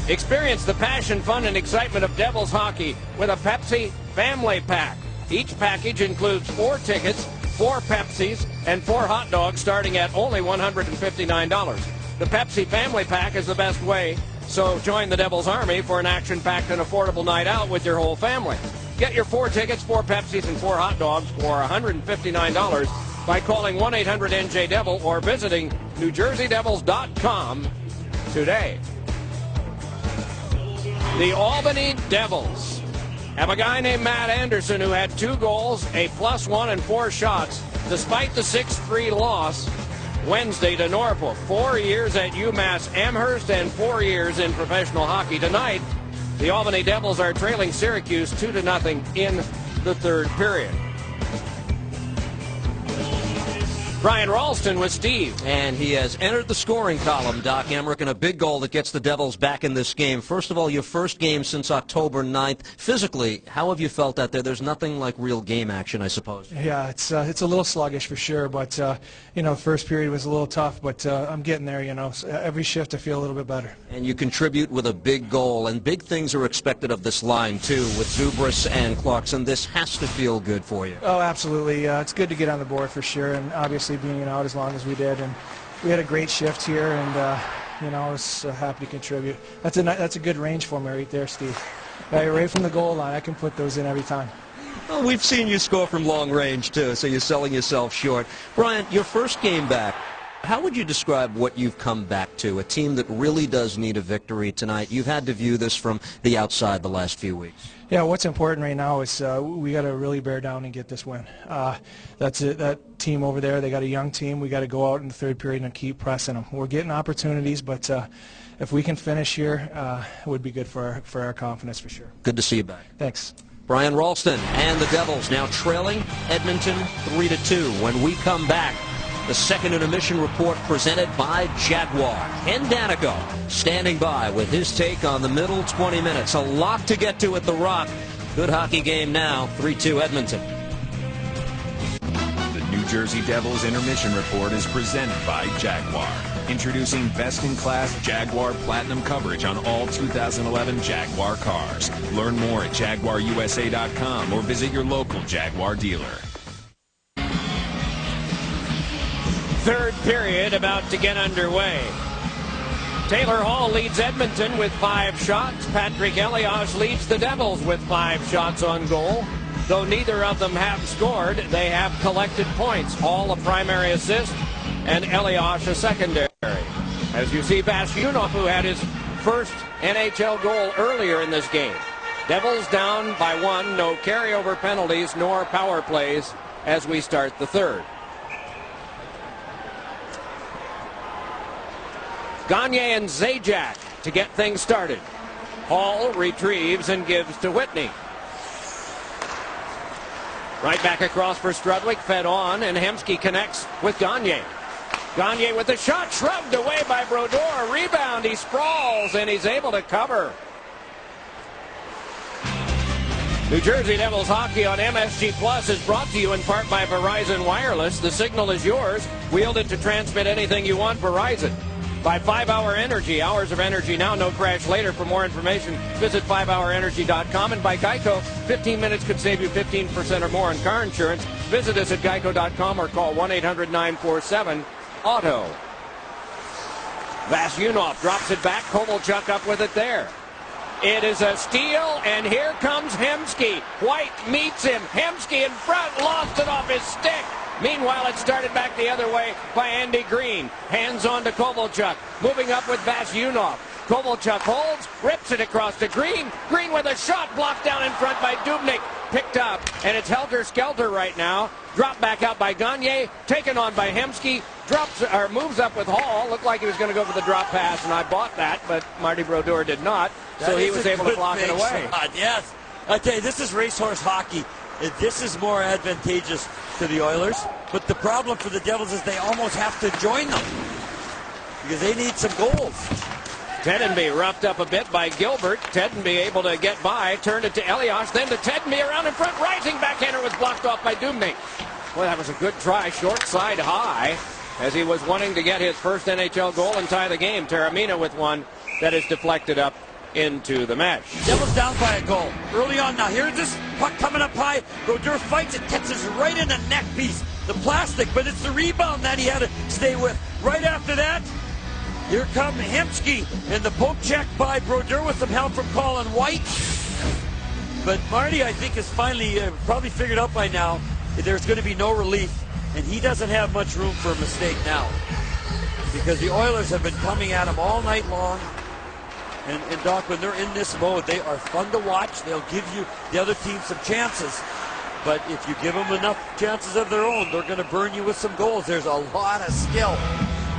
Experience the passion, fun, and excitement of Devils hockey with a Pepsi family pack. Each package includes 4 tickets, 4 Pepsis, and 4 hot dogs starting at only $159. The Pepsi family pack is the best way, so join the Devils Army for an action-packed and affordable night out with your whole family. Get your 4 tickets, 4 Pepsis, and 4 hot dogs for $159 by calling 1-800-NJ-DEVIL or visiting NewJerseyDevils.com today. The Albany Devils have a guy named Matt Anderson who had 2 goals, a +1, and 4 shots, despite the 6-3 loss Wednesday to Norfolk. 4 years at UMass Amherst and 4 years in professional hockey. Tonight, the Albany Devils are trailing Syracuse 2-0 in the 3rd period. Brian Ralston with Steve. And he has entered the scoring column, Doc Emmerich, and a big goal that gets the Devils back in this game. First of all, your first game since October 9th. Physically, how have you felt out there? There's nothing like real game action, I suppose. Yeah, it's a little sluggish for sure, but, you know, first period was a little tough, but I'm getting there, you know. So every shift I feel a little bit better. And you contribute with a big goal, and big things are expected of this line, too, with Zubris and Clarkson. This has to feel good for you. Oh, absolutely. It's good to get on the board for sure, and obviously being out as long as we did, and we had a great shift here, and you know, I was happy to contribute. That's a good range for me right there, Steve. Right from the goal line, I can put those in every time. Well, we've seen you score from long range too, so you're selling yourself short. Brian, your first game back, how would you describe what you've come back to? A team that really does need a victory tonight. You've had to view this from the outside the last few weeks. Yeah, what's important right now is we got to really bear down and get this win. That's it. That team over there, they got a young team. We got to go out in the 3rd period and keep pressing them. We're getting opportunities, but if we can finish here, it would be good for our confidence for sure. Good to see you back. Thanks. Brian Ralston and the Devils now trailing Edmonton 3-2. When we come back, the second intermission report presented by Jaguar. Ken Danico standing by with his take on the middle 20 minutes. A lot to get to at the Rock. Good hockey game now, 3-2 Edmonton. The New Jersey Devils intermission report is presented by Jaguar. Introducing best-in-class Jaguar Platinum coverage on all 2011 Jaguar cars. Learn more at JaguarUSA.com or visit your local Jaguar dealer. 3rd period about to get underway. Taylor Hall leads Edmonton with 5 shots. Patrick Elias leads the Devils with 5 shots on goal. Though neither of them have scored, they have collected points. Hall a primary assist and Elias a secondary. As you see, Vasyunov, who had his first NHL goal earlier in this game. Devils down by 1. No carryover penalties nor power plays as we start the 3rd. Gagne and Zajac to get things started. Hall retrieves and gives to Whitney. Right back across for Strudwick, fed on, and Hemsky connects with Gagne. Gagne with the shot, shrugged away by Brodeur. Rebound, he sprawls, and he's able to cover. New Jersey Devils hockey on MSG Plus is brought to you in part by Verizon Wireless. The signal is yours. Wield it to transmit anything you want. Verizon. By 5-Hour Energy. Hours of energy now, no crash later. For more information, visit 5hourenergy.com. And by Geico, 15 minutes could save you 15% or more on car insurance. Visit us at geico.com or call 1-800-947-AUTO. Vasyunov drops it back. Kovalchuk up with it there. It is a steal, and here comes Hemsky. White meets him. Hemsky in front, lost it off his stick. Meanwhile, it started back the other way by Andy Green. Hands on to Kovalchuk. Moving up with Vasyunov. Kovalchuk holds, rips it across to Green. Green with a shot blocked down in front by Dubnyk. Picked up, and it's helter-skelter right now. Dropped back out by Gagne. Taken on by Hemsky. Moves up with Hall. Looked like he was going to go for the drop pass, and I bought that, but Marty Brodeur did not. So he was able to block it away. Shot. Yes. I tell you, this is racehorse hockey. This is more advantageous to the Oilers. But the problem for the Devils is they almost have to join them because they need some goals. Tedenby roughed up a bit by Gilbert. Tedenby able to get by. Turned it to Elias. Then to Tedenby around in front. Rising backhander was blocked off by Dubnyk. Well, that was a good try. Short side high as he was wanting to get his first NHL goal and tie the game. Taramina with one that is deflected up into the mesh. Devils down by a goal early on. Now here's this puck coming up high. Brodeur fights it, catches right in the neck piece, the plastic, but it's the rebound that he had to stay with. Right after that, here comes Hemsky and the poke check by Brodeur with some help from Colin White. But Marty, I think, has finally probably figured out by now that there's going to be no relief, and he doesn't have much room for a mistake now because the Oilers have been coming at him all night long. And Doc, when they're in this mode, they are fun to watch. They'll give you the other team some chances. But if you give them enough chances of their own, they're going to burn you with some goals. There's a lot of skill.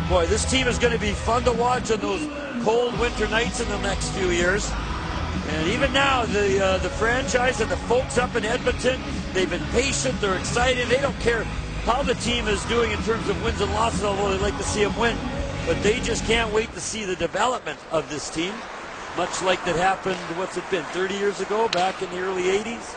Boy, this team is going to be fun to watch on those cold winter nights in the next few years. And even now, the franchise and the folks up in Edmonton, they've been patient. They're excited. They don't care how the team is doing in terms of wins and losses, although they'd like to see them win. But they just can't wait to see the development of this team. Much like that happened, what's it been, 30 years ago, back in the early 80s?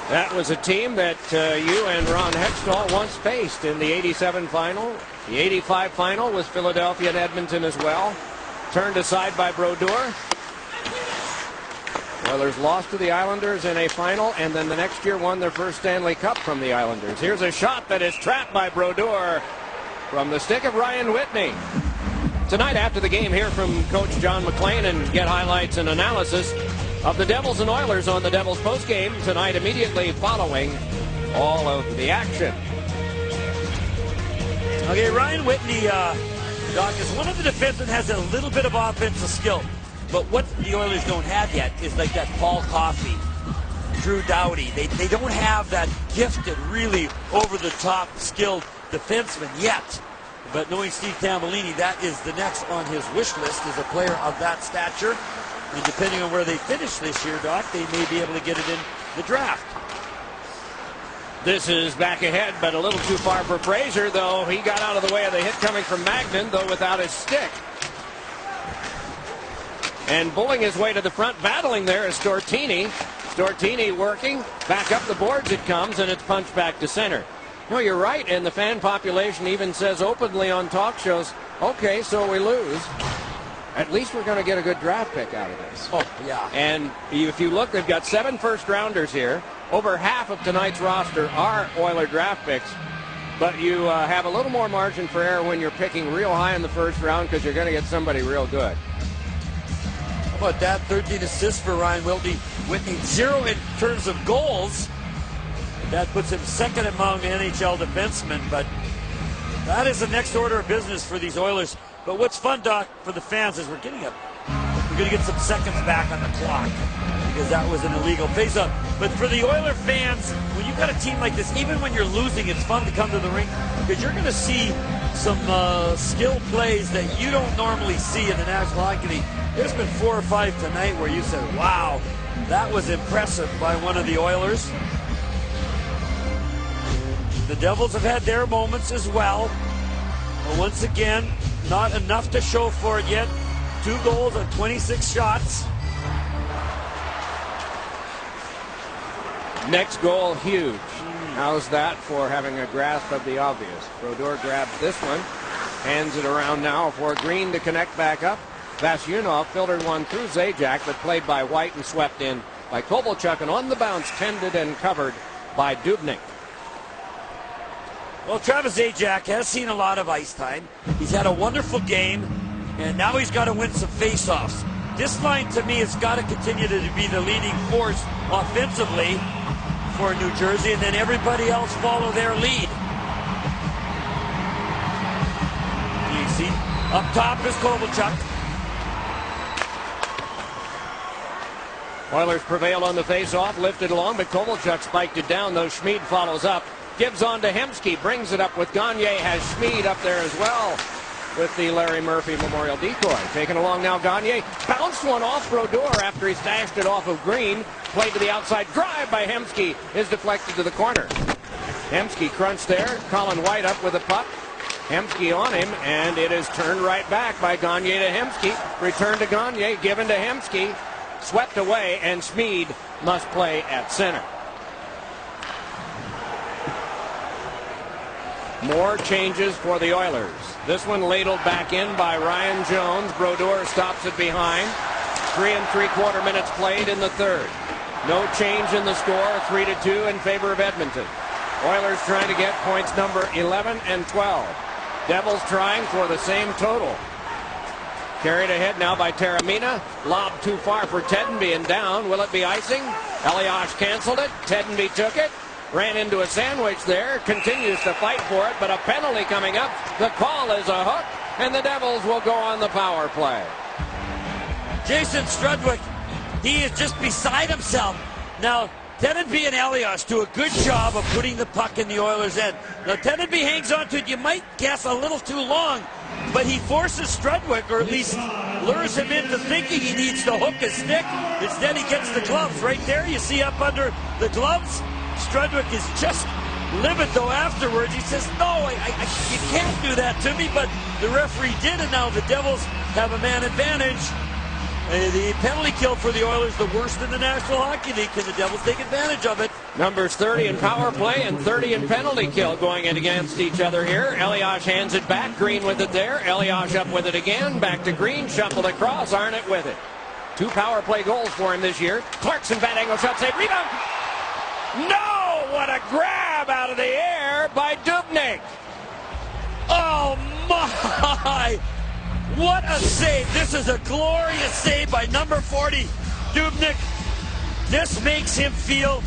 That was a team that you and Ron Hextall once faced in the 87 final. The 85 final was Philadelphia and Edmonton as well. Turned aside by Brodeur. Oilers lost to the Islanders in a final, and then the next year won their first Stanley Cup from the Islanders. Here's a shot that is trapped by Brodeur from the stick of Ryan Whitney. Tonight after the game, hear from Coach John McClain and get highlights and analysis of the Devils and Oilers on the Devils postgame tonight immediately following all of the action. Okay, Ryan Whitney, Doc, is one of the defensemen that has a little bit of offensive skill. But what the Oilers don't have yet is like that Paul Coffey, Drew Doughty. They don't have that gifted, really over-the-top skilled defenseman yet. But knowing Steve Tambellini, that is the next on his wish list, is a player of that stature. And depending on where they finish this year, Doc, they may be able to get it in the draft. This is back ahead, but a little too far for Fraser, though. He got out of the way of the hit coming from Magnan, though without his stick. And bulling his way to the front, battling there is Stortini. Stortini working. Back up the boards it comes, and it's punched back to center. No, you're right, and the fan population even says openly on talk shows, okay, so we lose. At least we're going to get a good draft pick out of this. Oh, yeah. And if you look, they've got 7 first-rounders here. Over half of tonight's roster are Oiler draft picks. But you have a little more margin for error when you're picking real high in the first round because you're going to get somebody real good. How about that? 13 assists for Ryan Whitney. 0 in terms of goals. That puts him second among NHL defensemen, but that is the next order of business for these Oilers. But what's fun, Doc, for the fans is we're going to get some seconds back on the clock because that was an illegal face-off. But for the Oiler fans, when you've got a team like this, even when you're losing, it's fun to come to the rink because you're going to see some skill plays that you don't normally see in the National Hockey League. There's been 4 or 5 tonight where you said, wow, that was impressive by one of the Oilers. The Devils have had their moments as well. But once again, not enough to show for it yet. 2 goals on 26 shots. Next goal, huge. How's that for having a grasp of the obvious? Brodeur grabs this one, hands it around now for Green to connect back up. Vasyunov filtered one through Zajac, but played by White and swept in by Kovalchuk, and on the bounce tended and covered by Dubnyk. Well, Travis Zajac has seen a lot of ice time. He's had a wonderful game, and now he's got to win some faceoffs. This line, to me, has got to continue to be the leading force offensively for New Jersey, and then everybody else follow their lead. Easy. Up top is Kovalchuk. Oilers prevail on the face-off, lifted along, but Kovalchuk spiked it down, though Schmid follows up. Gives on to Hemsky, brings it up with Gagne, has Schmid up there as well with the Larry Murphy Memorial decoy. Taken along now, Gagne bounced one off Brodeur after he stashed it off of Green. Played to the outside, drive by Hemsky is deflected to the corner. Hemsky crunched there, Colin White up with the puck. Hemsky on him, and it is turned right back by Gagne to Hemsky. Return to Gagne, given to Hemsky. Swept away, and Schmid must play at center. More changes for the Oilers. This one ladled back in by Ryan Jones. Brodeur stops it behind. 3 3/4 minutes played in the third. No change in the score, 3-2 in favor of Edmonton. Oilers trying to get points number 11 and 12. Devils trying for the same total. Carried ahead now by Taramina. Lob too far for Tedenby and down. Will it be icing? Elias canceled it. Tedenby took it. Ran into a sandwich there. Continues to fight for it, but a penalty coming up. The call is a hook, and the Devils will go on the power play. Jason Strudwick, he is just beside himself. Now, Tedenby and Elias do a good job of putting the puck in the Oilers' end. Now, Tedenby hangs on to it, you might guess a little too long, but he forces Strudwick, or at least lures him into thinking he needs to hook his stick. Instead, he gets the gloves. Right there, you see up under the gloves, Strudwick is just livid, though, afterwards. He says, no, you can't do that to me, but the referee did, and now the Devils have a man advantage. The penalty kill for the Oilers, the worst in the National Hockey League. Can the Devils take advantage of it? Numbers 30 in power play and 30 in penalty kill going in against each other here. Elias hands it back. Green with it there. Elias up with it again. Back to Green. Shuffled across. Arnott with it. 2 power play goals for him this year. Clarkson, bad angle shot, save, rebound. No! What a grab out of the air by Dubnyk. Oh, my! What a save. This is a glorious save by number 40, Dubnyk. This makes him feel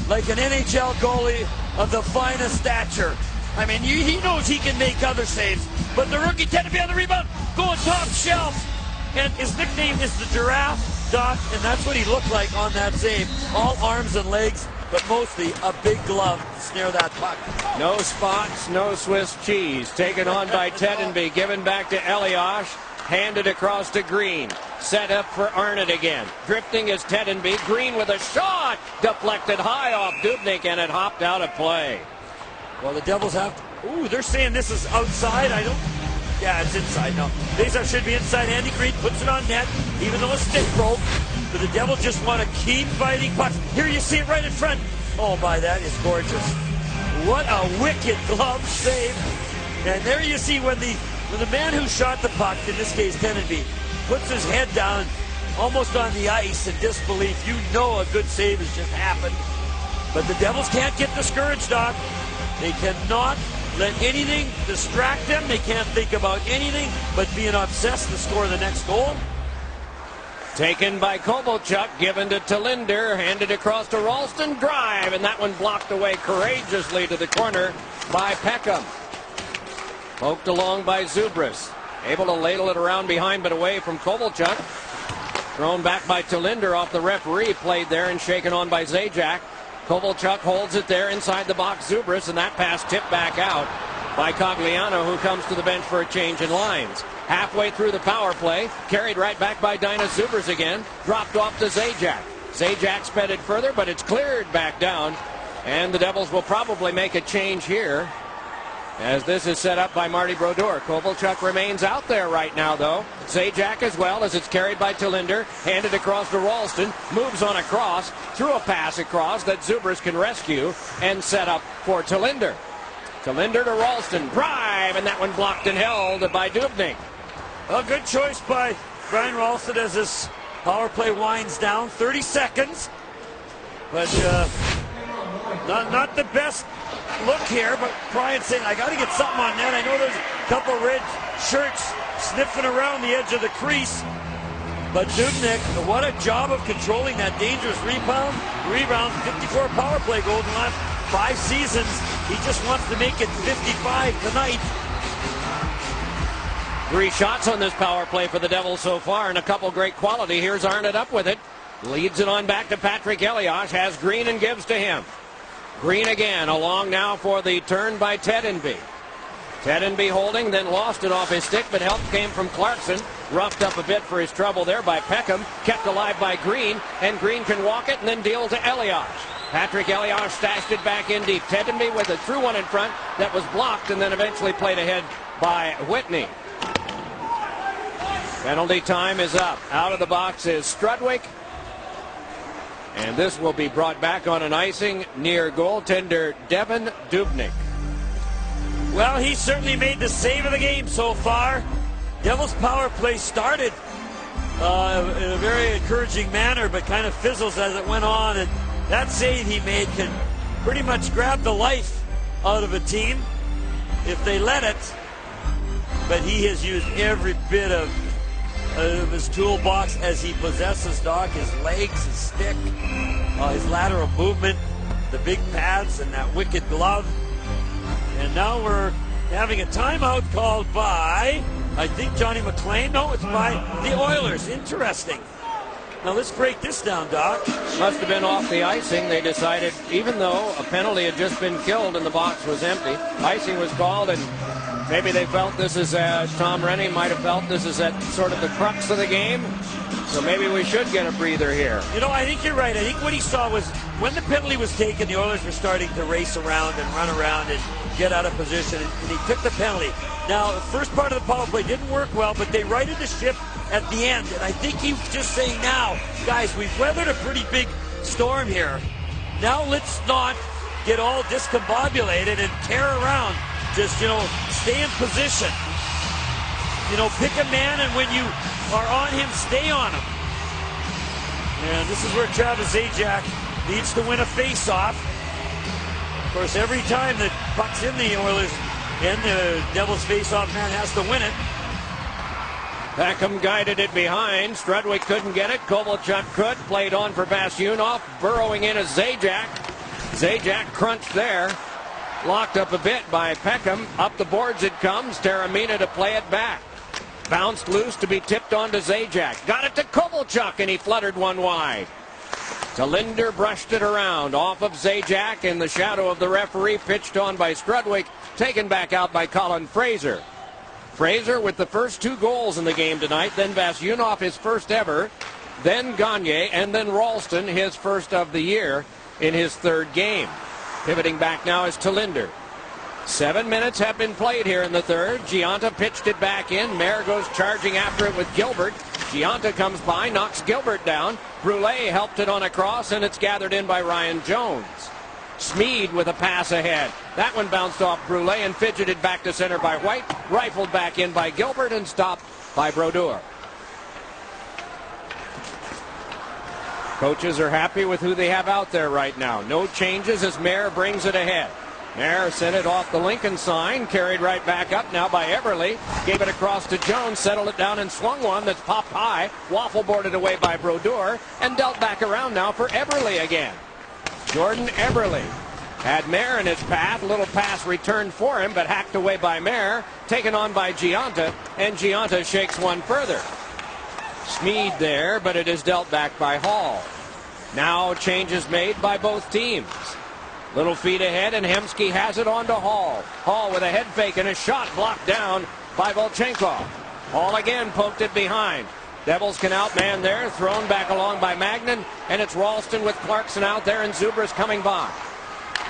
like an NHL goalie of the finest stature. I mean, he knows he can make other saves, but the rookie tended to be on the rebound, going top shelf. And his nickname is the Giraffe, Doc, and that's what he looked like on that save. All arms and legs, but mostly a big glove to snare that puck. No spots, no Swiss cheese. Taken on by Tedenby, given back to Elias, handed across to Green. Set up for Arnott again. Drifting is Tedenby. Green with a shot, deflected high off Dubnyk, and it hopped out of play. Well, the Devils have... Ooh, they're saying this is outside. I don't... Yeah, it's inside. No, these should be inside. Andy Green puts it on net, even though a stick broke. But the Devils just want to keep fighting pucks. Here you see it right in front. Oh my, that is gorgeous. What a wicked glove save. And there you see when the man who shot the puck, in this case Tedenby, puts his head down almost on the ice in disbelief. You know a good save has just happened. But the Devils can't get discouraged, Doc. They cannot let anything distract them. They can't think about anything but being obsessed to score the next goal. Taken by Kovalchuk, given to Talinder, handed across to Ralston, drive, and that one blocked away courageously to the corner by Peckham. Poked along by Zubris, able to ladle it around behind but away from Kovalchuk. Thrown back by Talinder off the referee, played there and shaken on by Zajac. Kovalchuk holds it there inside the box, Zubris, and that pass tipped back out by Cogliano, who comes to the bench for a change in lines. Halfway through the power play, carried right back by Dinah Zubris again, dropped off to Zajac. Zajac sped it further, but it's cleared back down, and the Devils will probably make a change here. as this is set up by Marty Brodeur. Kovalchuk remains out there right now, though. Zajac as well, as it's carried by Talinder. Handed across to Ralston. Moves on across. Threw a pass across that Zubers can rescue and set up for Talinder. Talinder to Ralston. Drive, and that one blocked and held by Dubnyk. A good choice by Brian Ralston as this power play winds down. 30 seconds. But not the best look here, but Brian saying, I got to get something on net. I know there's a couple red shirts sniffing around the edge of the crease. But Dubnyk, what a job of controlling that dangerous rebound. 54 power play goals in the last 5 seasons. He just wants to make it 55 tonight. 3 shots on this power play for the Devils so far, and a couple great quality. Here's Arnott up with it. Leads it on back to Patrick Elias. Has Green and gives to him. Green again, along now for the turn by Tedenby. Tedenby holding, then lost it off his stick, but help came from Clarkson. Roughed up a bit for his trouble there by Peckham. Kept alive by Green, and Green can walk it and then deal to Elias. Patrick Elias stashed it back in deep. Tedenby with a through one in front that was blocked and then eventually played ahead by Whitney. Penalty time is up. Out of the box is Strudwick. And this will be brought back on an icing near goaltender Devin Dubnyk. Well, he certainly made the save of the game so far. Devils power play started in a very encouraging manner, but kind of fizzles as it went on. And that save he made can pretty much grab the life out of a team if they let it. But he has used every bit of his toolbox as he possesses, Doc. His legs, his stick, his lateral movement, the big pads, and that wicked glove. And now we're having a timeout called by, I think, Johnny McLean. No, it's by the Oilers. Interesting. Now let's break this down, Doc. Must have been off the icing. They decided, even though a penalty had just been killed and the box was empty, icing was called, and maybe they felt this is, Tom Rennie might have felt this is at sort of the crux of the game. So maybe we should get a breather here. You know, I think you're right. I think what he saw was when the penalty was taken, the Oilers were starting to race around and run around and get out of position, and he took the penalty. Now, the first part of the power play didn't work well, but they righted the ship at the end. And I think he was just saying, now, guys, we've weathered a pretty big storm here. Now let's not get all discombobulated and tear around. Just, stay in position. Pick a man, and when you are on him, stay on him. And this is where Travis Zajac needs to win a face-off. Of course, every time the puck's in the Oilers and the Devils face-off, man has to win it. Peckham guided it behind. Strudwick couldn't get it. Kovalchuk could. Played on for Vasyunov. Burrowing in as Zajac. Zajac crunched there. Locked up a bit by Peckham. Up the boards it comes. Taramina to play it back. Bounced loose to be tipped on to Zajac. Got it to Kovalchuk, and he fluttered one wide. Talinder brushed it around off of Zajac in the shadow of the referee. Pitched on by Strudwick. Taken back out by Colin Fraser. Fraser with the first 2 goals in the game tonight. Then Vasyunov, his first ever. Then Gagne, and then Ralston, his first of the year in his 3rd game. Pivoting back now is Talinder. 7 minutes have been played here in the 3rd. Gianta pitched it back in. Mayer goes charging after it with Gilbert. Gianta comes by, knocks Gilbert down. Brule helped it on a cross, and it's gathered in by Ryan Jones. Smead with a pass ahead. That one bounced off Brule and fidgeted back to center by White. Rifled back in by Gilbert and stopped by Brodeur. Coaches are happy with who they have out there right now. No changes as Mayer brings it ahead. Mayer sent it off the Lincoln sign, carried right back up now by Eberle. Gave it across to Jones, settled it down and swung one that's popped high. Waffle boarded away by Brodeur and dealt back around now for Eberle again. Jordan Eberle had Mayer in his path. A little pass returned for him, but hacked away by Mayer. Taken on by Gianta, and Gianta shakes one further. Smead there, but it is dealt back by Hall. Now changes made by both teams. Little feet ahead, and Hemsky has it on to Hall. Hall with a head fake and a shot blocked down by Volchenkov. Hall again poked it behind. Devils can outman there, thrown back along by Magnan, and it's Ralston with Clarkson out there and Zubers coming by.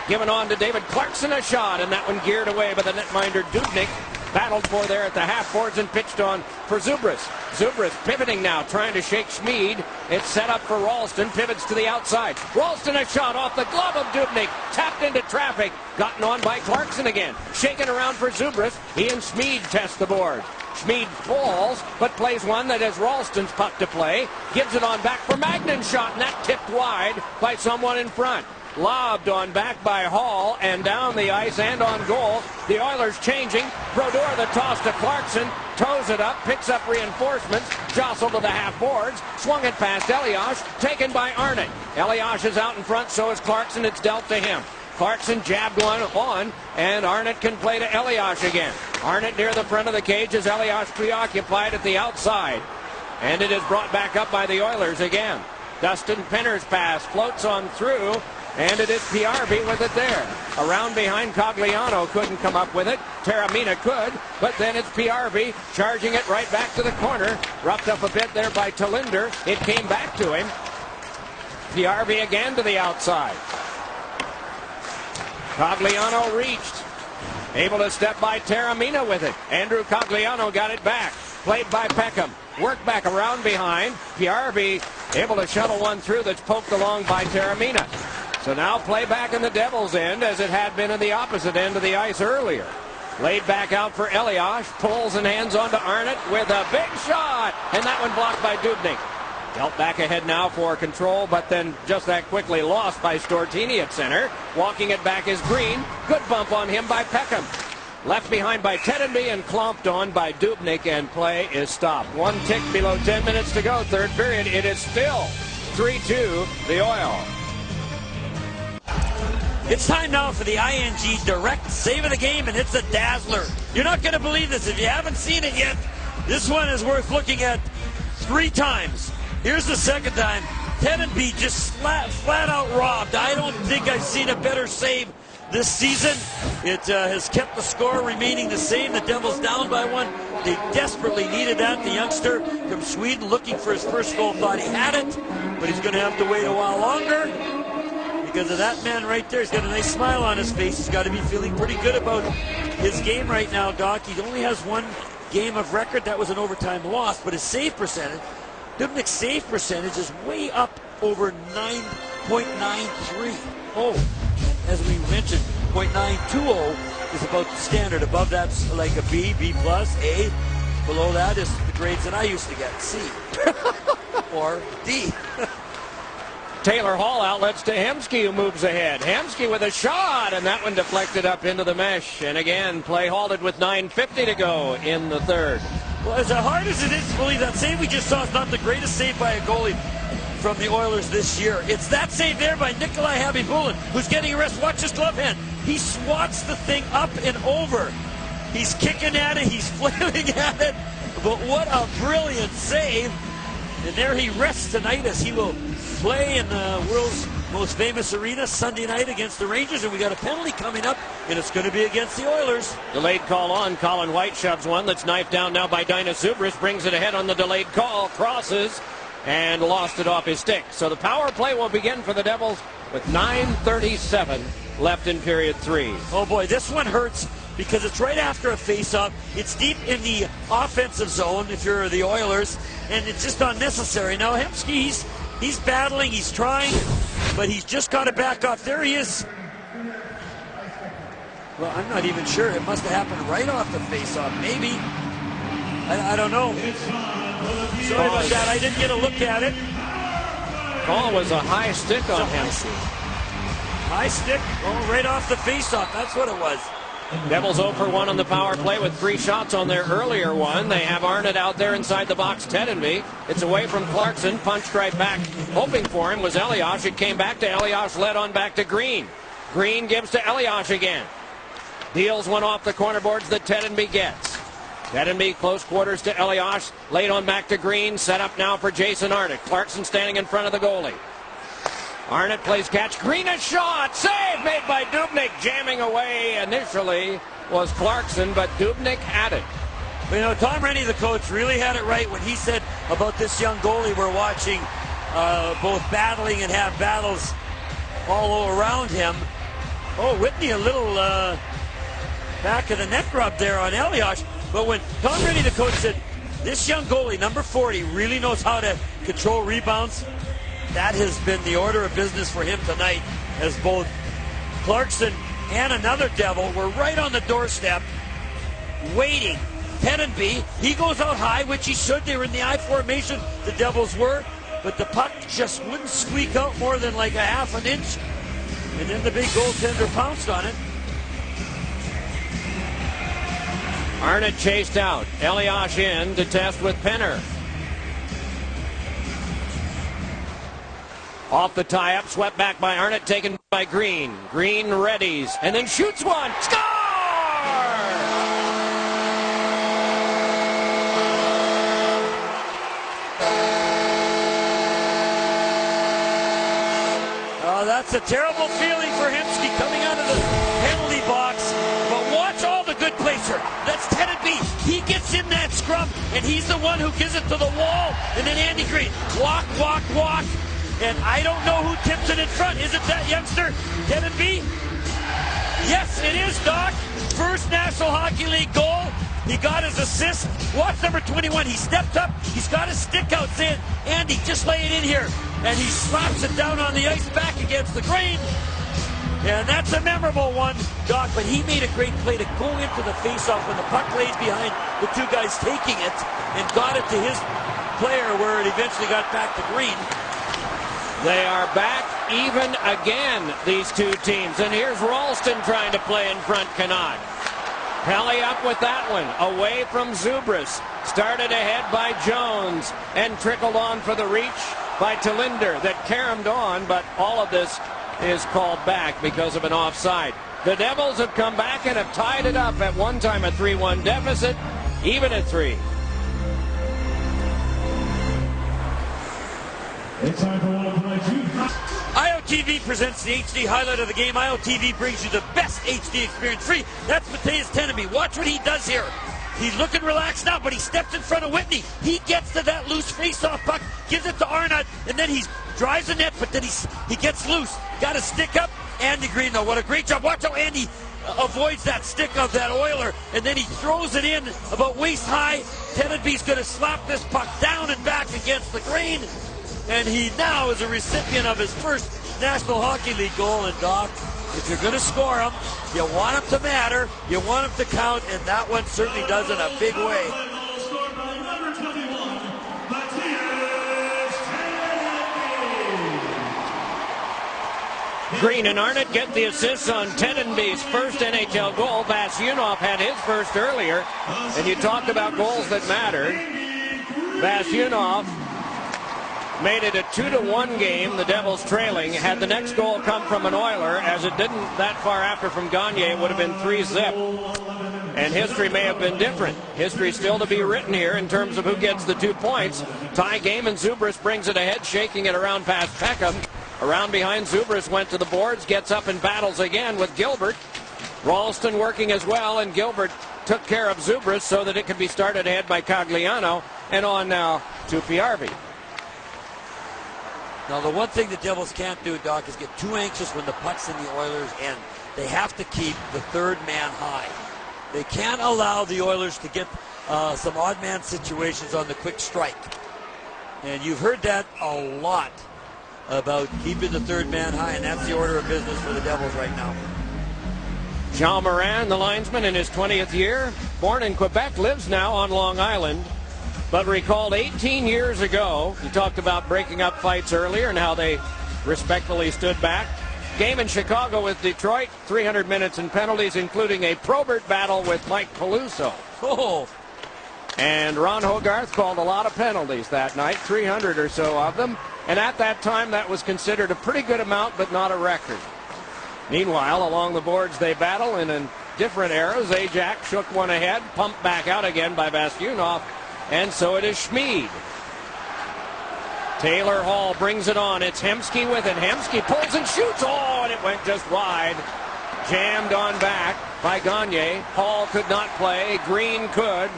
Given on to David Clarkson, a shot, and that one geared away by the netminder Dubnyk. Battled for there at the half boards and pitched on for Zubris. Zubris pivoting now, trying to shake Schmid. It's set up for Ralston, pivots to the outside. Ralston, a shot off the glove of Dubnyk, tapped into traffic, gotten on by Clarkson again. Shaken around for Zubris. He and Schmid test the board. Schmid falls, but plays one that is Ralston's puck to play. Gives it on back for Magnan's shot, and that tipped wide by someone in front. Lobbed on back by Hall and down the ice and on goal. The Oilers changing. Brodeur the toss to Clarkson. Toes it up, picks up reinforcements. Jostled to the half boards. Swung it past Elias. Taken by Arnott. Elias is out in front, so is Clarkson. It's dealt to him. Clarkson jabbed one on, and Arnott can play to Elias again. Arnott near the front of the cage as Elias preoccupied at the outside. And it is brought back up by the Oilers again. Dustin Penner's pass floats on through. And it is PRB with it there. Around behind, Cogliano couldn't come up with it. Taramina could, but then it's PRB charging it right back to the corner. Roughed up a bit there by Talinder. It came back to him. PRB again to the outside. Cogliano reached. Able to step by Taramina with it. Andrew Cogliano got it back. Played by Peckham. Worked back around behind. PRB able to shuttle one through that's poked along by Taramina. So now play back in the Devils' end as it had been in the opposite end of the ice earlier. Laid back out for Elias. Pulls and hands on to Arnott with a big shot. And that one blocked by Dubnyk. Dealt back ahead now for control, but then just that quickly lost by Stortini at center. Walking it back is Green. Good bump on him by Peckham. Left behind by Tedenby and clomped on by Dubnyk, and play is stopped. One tick below 10 minutes to go. Third period. It is still 3-2 the Oil. It's time now for the ING Direct Save of the Game, and it's a dazzler. You're not going to believe this if you haven't seen it yet. This one is worth looking at 3 times. Here's the second time. Tedenby just flat out robbed. I don't think I've seen a better save this season. It has kept the score remaining the same. The Devils down by 1. They desperately needed that. The youngster from Sweden looking for his first goal thought he had it, but he's going to have to wait a while longer. Because of that man right there. He's got a nice smile on his face. He's got to be feeling pretty good about his game right now, Doc. He only has 1 game of record. That was an overtime loss. But his save percentage, Dubnyk's save percentage is way up over 9.93. Oh, as we mentioned, 0.920 is about the standard. Above that's like a B, B plus, A. Below that is the grades that I used to get, C or D. Taylor Hall outlets to Hemsky, who moves ahead. Hemsky with a shot, and that one deflected up into the mesh. And again, play halted with 9:50 to go in the third. Well, as hard as it is to believe, that save we just saw is not the greatest save by a goalie from the Oilers this year. It's that save there by Nikolai Habibulin, who's getting a rest. Watch his glove hand. He swats the thing up and over. He's kicking at it. He's flailing at it. But what a brilliant save. And there he rests tonight as he will play in the world's most famous arena Sunday night against the Rangers. And we got a penalty coming up, and it's going to be against the Oilers. Delayed call on. Colin White shoves one that's knifed down now by Dinah Zubris. Brings it ahead on the delayed call. Crosses and lost it off his stick. So the power play will begin for the Devils with 9:37 left in period 3. Oh boy, this one hurts because it's right after a face-off. It's deep in the offensive zone if you're the Oilers, and it's just unnecessary. Now Hemsky, he's battling, he's trying, but he's just got to back off. There he is. Well, I'm not even sure. It must have happened right off the face-off. Maybe. I don't know. Sorry about that. I didn't get a look at it. Call was a high stick on Hemsky. High stick? Oh, right off the face-off. That's what it was. Devils 0 for 1 on the power play with 3 shots on their earlier one. They have Arnott out there inside the box. Tedenby. It's away from Clarkson. Punched right back. Hoping for him was Elias. It came back to Elias. Led on back to Green. Green gives to Elias again. Deals one off the corner boards that Tedenby gets. Tedenby close quarters to Elias. Laid on back to Green. Set up now for Jason Arnott. Clarkson standing in front of the goalie. Arnott plays catch. Green a shot. Save made by Dubnyk. Jamming away initially was Clarkson, but Dubnyk had it. You know, Tom Rennie, the coach, really had it right when he said about this young goalie we're watching both battling and have battles all around him. Oh, Whitney, a little back of the neck rub there on Elias. But when Tom Brady, the coach, said, this young goalie, number 40, really knows how to control rebounds, that has been the order of business for him tonight, as both Clarkson and another Devil were right on the doorstep, waiting. Tenenby, he goes out high, which he should. They were in the I formation, the Devils were, but the puck just wouldn't squeak out more than like a half an inch. And then the big goaltender pounced on it. Arnott chased out. Elias in to test with Penner. Off the tie-up, swept back by Arnott, taken by Green. Green readies, and then shoots one. Score! Oh, that's a terrible feeling for Hemsky coming out of the penalty box. But watch all the good plays here. That's Tenenby. He gets in that scrum, and he's the one who gives it to the wall. And then Andy Green, walk, walk, walk. And I don't know who tips it in front. Is it that youngster, Tenenby? Yes, it is, Doc. First National Hockey League goal. He got his assist. Watch number 21. He stepped up. He's got his stick out saying, Andy, just lay it in here. And he slaps it down on the ice back against the grain. And that's a memorable one, Doc. But he made a great play to go into the faceoff when the puck lays behind the two guys taking it and got it to his player where it eventually got back to Green. They are back even again, these two teams. And here's Ralston trying to play in front, cannot. Pelly up with that one, away from Zubris. Started ahead by Jones and trickled on for the reach by Talinder that caromed on, but all of this is called back because of an offside. The Devils have come back and have tied it up at one time a 3-1 deficit, even at 3. It's time for one of IOTV presents the HD highlight of the game. IOTV brings you the best HD experience free. That's Matthias Tenenby. Watch what he does here. He's looking relaxed now, but he steps in front of Whitney. He gets to that loose face-off puck, gives it to Arnott, and then he drives the net, but then he gets loose. Got a stick up. Andy Green, though, what a great job. Watch how Andy avoids that stick of that Oiler, and then he throws it in about waist high. Tenenby's going to slap this puck down and back against the grain. And he now is a recipient of his first National Hockey League goal. And Doc, if you're going to score them, you want them to matter, you want them to count, and that one certainly does in a big way. Green and Arnott get the assists on Tenenby's first NHL goal. Vasyunov had his first earlier, and you talked about goals that mattered. Vasyunov made it a 2-1 game, the Devils trailing. Had the next goal come from an Oiler, as it didn't that far after from Gagne, it would have been 3-zip. And history may have been different. History still to be written here in terms of who gets the 2 points. Tie game, and Zubris brings it ahead, shaking it around past Peckham. Around behind, Zubris went to the boards, gets up and battles again with Gilbert. Ralston working as well, and Gilbert took care of Zubris so that it could be started ahead by Cogliano. And on now to Piarvi. Now, the one thing the Devils can't do, Doc, is get too anxious when the puck's in the Oilers' end. They have to keep the third man high. They can't allow the Oilers to get some odd man situations on the quick strike. And you've heard that a lot about keeping the third man high, and that's the order of business for the Devils right now. Jean Morin, the linesman, in his 20th year. Born in Quebec, lives now on Long Island. But recalled 18 years ago, you talked about breaking up fights earlier and how they respectfully stood back. Game in Chicago with Detroit, 300 minutes in penalties, including a Probert battle with Mike Peluso. Oh. And Ron Hogarth called a lot of penalties that night, 300 or so of them. And at that time, that was considered a pretty good amount, but not a record. Meanwhile, along the boards, they battle in different eras. Ajax shook one ahead, pumped back out again by Vasyunov. And so it is Schmid. Taylor Hall brings it on. It's Hemsky with it. Hemsky pulls and shoots. Oh, and it went just wide. Jammed on back by Gagne. Hall could not play. Green could.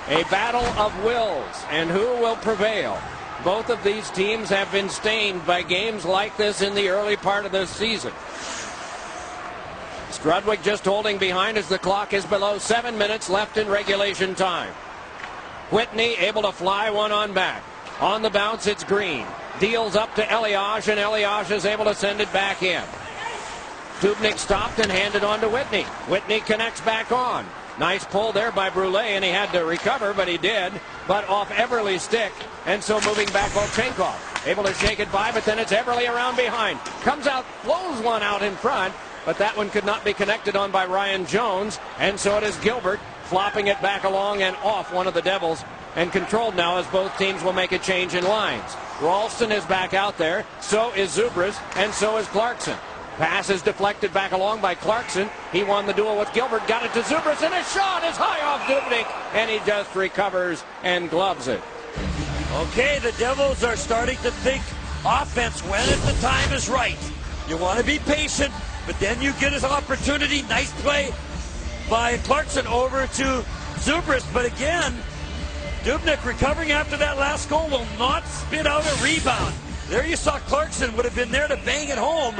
A battle of wills. And who will prevail? Both of these teams have been stained by games like this in the early part of the season. Strudwick just holding behind as the clock is below 7 minutes left in regulation time. Whitney able to fly one on back. On the bounce, it's Green. Deals up to Elias, and Elias is able to send it back in. Dubnyk stopped and handed on to Whitney. Whitney connects back on. Nice pull there by Brule, and he had to recover, but he did. But off Eberle's stick, and so moving back Volchenkov. Able to shake it by, but then it's Eberle around behind. Comes out, blows one out in front, but that one could not be connected on by Ryan Jones, and so it is Gilbert flopping it back along and off one of the Devils, and controlled now as both teams will make a change in lines. Ralston is back out there, so is Zubras, and so is Clarkson. Pass is deflected back along by Clarkson. He won the duel with Gilbert, got it to Zubras, and a shot is high off Dubnyk, and he just recovers and gloves it. Okay, the Devils are starting to think offense when the time is right. You want to be patient, but then you get his opportunity. Nice play by Clarkson over to Zubras, but again, Dubnyk recovering after that last goal will not spit out a rebound. There you saw Clarkson would have been there to bang it home.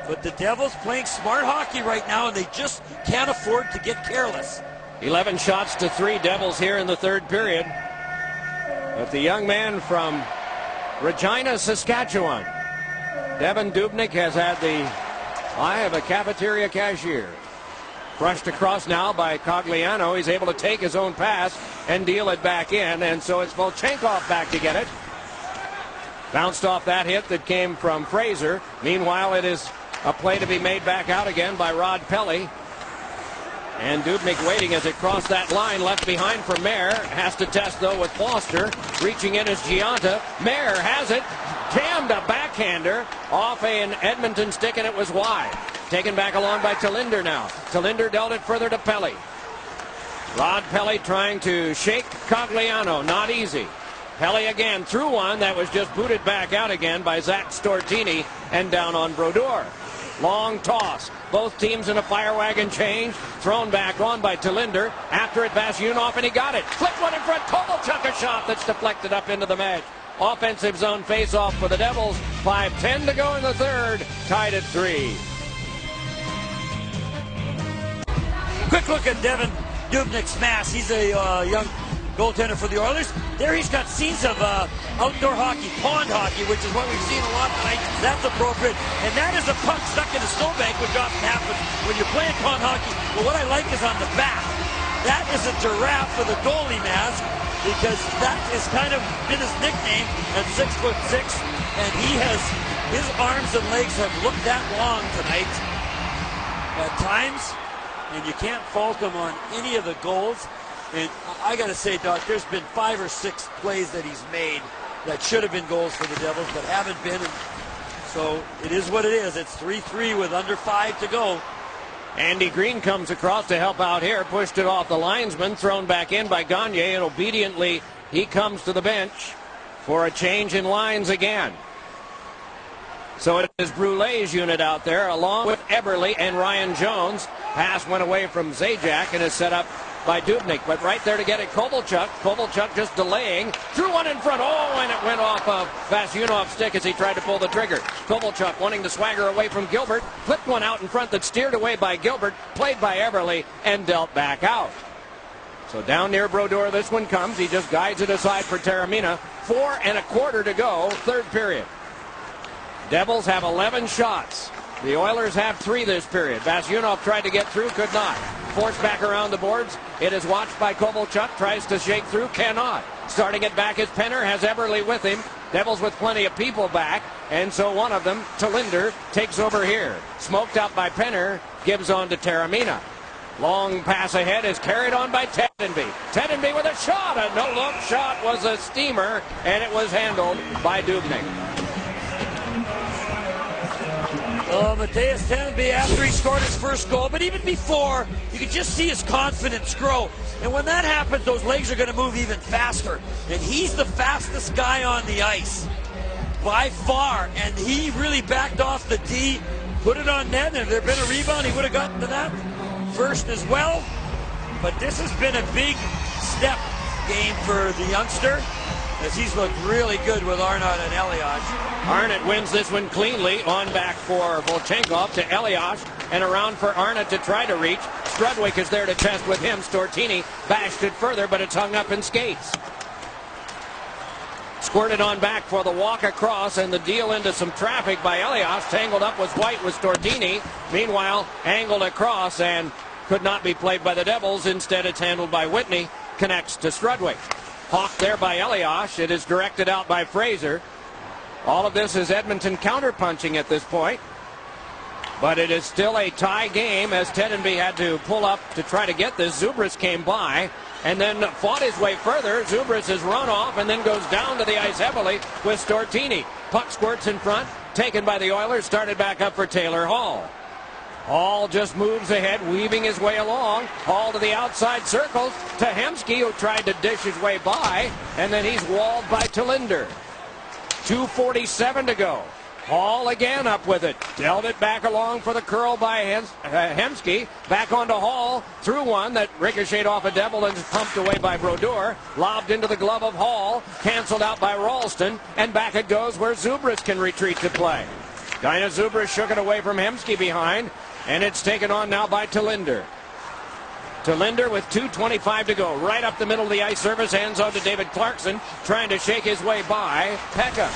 But the Devils playing smart hockey right now, and they just can't afford to get careless. 11 shots to 3 Devils here in the third period. But the young man from Regina, Saskatchewan, Devan Dubnyk, has had the eye of a cafeteria cashier. Brushed across now by Cogliano. He's able to take his own pass and deal it back in, and so it's Volchenkov back to get it. Bounced off that hit that came from Fraser. Meanwhile, it is a play to be made back out again by Rod Pelly. And Dubnyk waiting as it crossed that line, left behind for Mayer. Has to test, though, with Foster. Reaching in is Giunta. Mayer has it. Jammed a backhander off an Edmonton stick, and it was wide. Taken back along by Talinder now. Talinder dealt it further to Pelly. Rod Pelly trying to shake Cogliano. Not easy. Pelly again threw one that was just booted back out again by Zach Stortini and down on Brodeur. Long toss. Both teams in a fire wagon change. Thrown back on by Talinder. After it, Vasyunov, and he got it. Flipped one in front. Kovalchuk a shot that's deflected up into the mesh. Offensive zone face-off for the Devils. 5:10 to go in the third. Tied at 3. Quick look at Devan Dubnyk's mass. He's a young goaltender for the Oilers. There he's got scenes of outdoor hockey, pond hockey, which is what we've seen a lot tonight. That's appropriate. And that is a puck stuck in a snowbank, which often happens when you're playing pond hockey. But what I like is on the back. That is a giraffe with a goalie mask, because that has kind of been his nickname at 6'6", and his arms and legs have looked that long tonight at times, and you can't fault him on any of the goals. And I got to say, Doc, there's been 5 or 6 plays that he's made that should have been goals for the Devils, but haven't been. And so it is what it is. It's 3-3 with under 5 to go. Andy Green comes across to help out here. Pushed it off the linesman. Thrown back in by Gagne, and obediently he comes to the bench for a change in lines again. So it is Brule's unit out there along with Eberle and Ryan Jones. Pass went away from Zajac and is set up by Dubnyk, but right there to get it, Kovalchuk. Kovalchuk just delaying. Threw one in front. Oh, and it went off of Vasyunov's stick as he tried to pull the trigger. Kovalchuk wanting to swagger away from Gilbert. Flipped one out in front that steered away by Gilbert. Played by Eberle and dealt back out. So down near Brodeur, this one comes. He just guides it aside for Taramina. 4 1/4 to go, third period. Devils have 11 shots. The Oilers have 3 this period. Vasyunov tried to get through, could not. Forced back around the boards. It is watched by Kovalchuk. Tries to shake through, cannot. Starting it back is Penner, has Eberle with him. Devils with plenty of people back, and so one of them, Talinder, takes over here. Smoked out by Penner, gives on to Taramina. Long pass ahead is carried on by Tedenby. Tedenby with a shot. A no-look shot was a steamer, and it was handled by Dubnyk. Matthias Tedenby, after he scored his first goal, but even before, you could just see his confidence grow. And when that happens, those legs are going to move even faster. And he's the fastest guy on the ice by far. And he really backed off the D, put it on net, and if there had been a rebound, he would have gotten to that first as well. But this has been a big step game for the youngster, as he's looked really good with Arnott and Elias. Arnott wins this one cleanly. On back for Volchenkov to Elias. and around for Arnott to try to reach. Strudwick is there to test with him. Stortini bashed it further, but it's hung up in skates. Squirted on back for the walk across, and the deal into some traffic by Elias. Tangled up was White with Stortini. Meanwhile, angled across and could not be played by the Devils. Instead, it's handled by Whitney. Connects to Strudwick. Hawked there by Elias. It is directed out by Fraser. All of this is Edmonton counterpunching at this point. But it is still a tie game as Tedenby had to pull up to try to get this. Zubris came by and then fought his way further. Zubris has run off and then goes down to the ice heavily with Stortini. Puck squirts in front, taken by the Oilers, started back up for Taylor Hall. Hall just moves ahead, weaving his way along. Hall to the outside circles to Hemsky, who tried to dish his way by, and then he's walled by Talinder. 2:47 to go. Hall again up with it. Dealt it back along for the curl by Hemsky. Back onto Hall. Through one that ricocheted off a Devil and pumped away by Brodeur. Lobbed into the glove of Hall. Canceled out by Ralston. And back it goes where Zubris can retreat to play. Dinah Zubris shook it away from Hemsky behind. And it's taken on now by Talinder. Talinder with 2:25 to go. Right up the middle of the ice surface. Hands on to David Clarkson. Trying to shake his way by Peckham.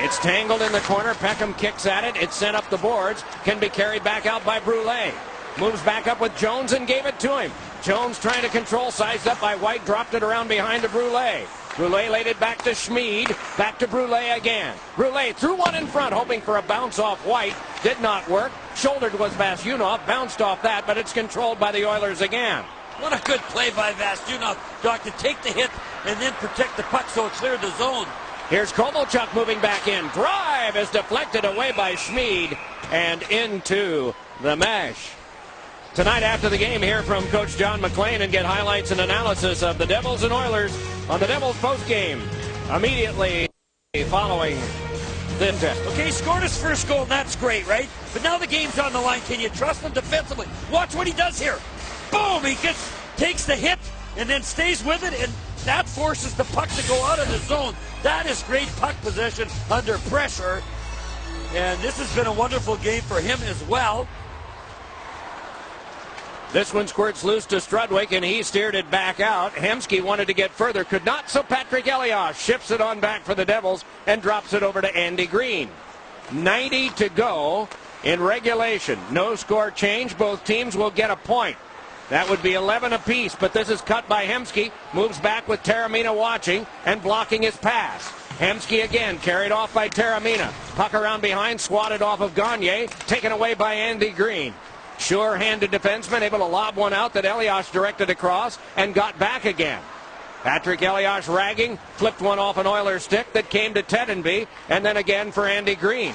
It's tangled in the corner. Peckham kicks at it. It's sent up the boards. Can be carried back out by Brule. Moves back up with Jones and gave it to him. Jones trying to control. Sized up by White. Dropped it around behind to Brule. Brule laid it back to Schmid. Back to Brule again. Brule threw one in front, hoping for a bounce off White. Did not work. Shouldered was Vasyunov. Bounced off that, but it's controlled by the Oilers again. What a good play by Vasyunov, Doc, to take the hit and then protect the puck so it cleared the zone. Here's Kovalchuk moving back in. Drive is deflected away by Schmid and into the mesh. Tonight after the game, hear from Coach John McLean and get highlights and analysis of the Devils and Oilers on the Devils postgame immediately following the test. Okay, scored his first goal, and that's great, right? But now the game's on the line. Can you trust him defensively? Watch what he does here. Boom! He takes the hit and then stays with it, and that forces the puck to go out of the zone. That is great puck possession under pressure. And this has been a wonderful game for him as well. This one squirts loose to Strudwick, and he steered it back out. Hemsky wanted to get further, could not, so Patrick Elias shifts it on back for the Devils and drops it over to Andy Green. 90 to go in regulation. No score change. Both teams will get a point. That would be 11 apiece, but this is cut by Hemsky. Moves back with Taramina watching and blocking his pass. Hemsky again carried off by Taramina. Puck around behind, swatted off of Gagne. Taken away by Andy Green. Sure-handed defenseman able to lob one out that Elias directed across and got back again. Patrick Elias ragging, flipped one off an Oilers stick that came to Tedenby, and then again for Andy Green.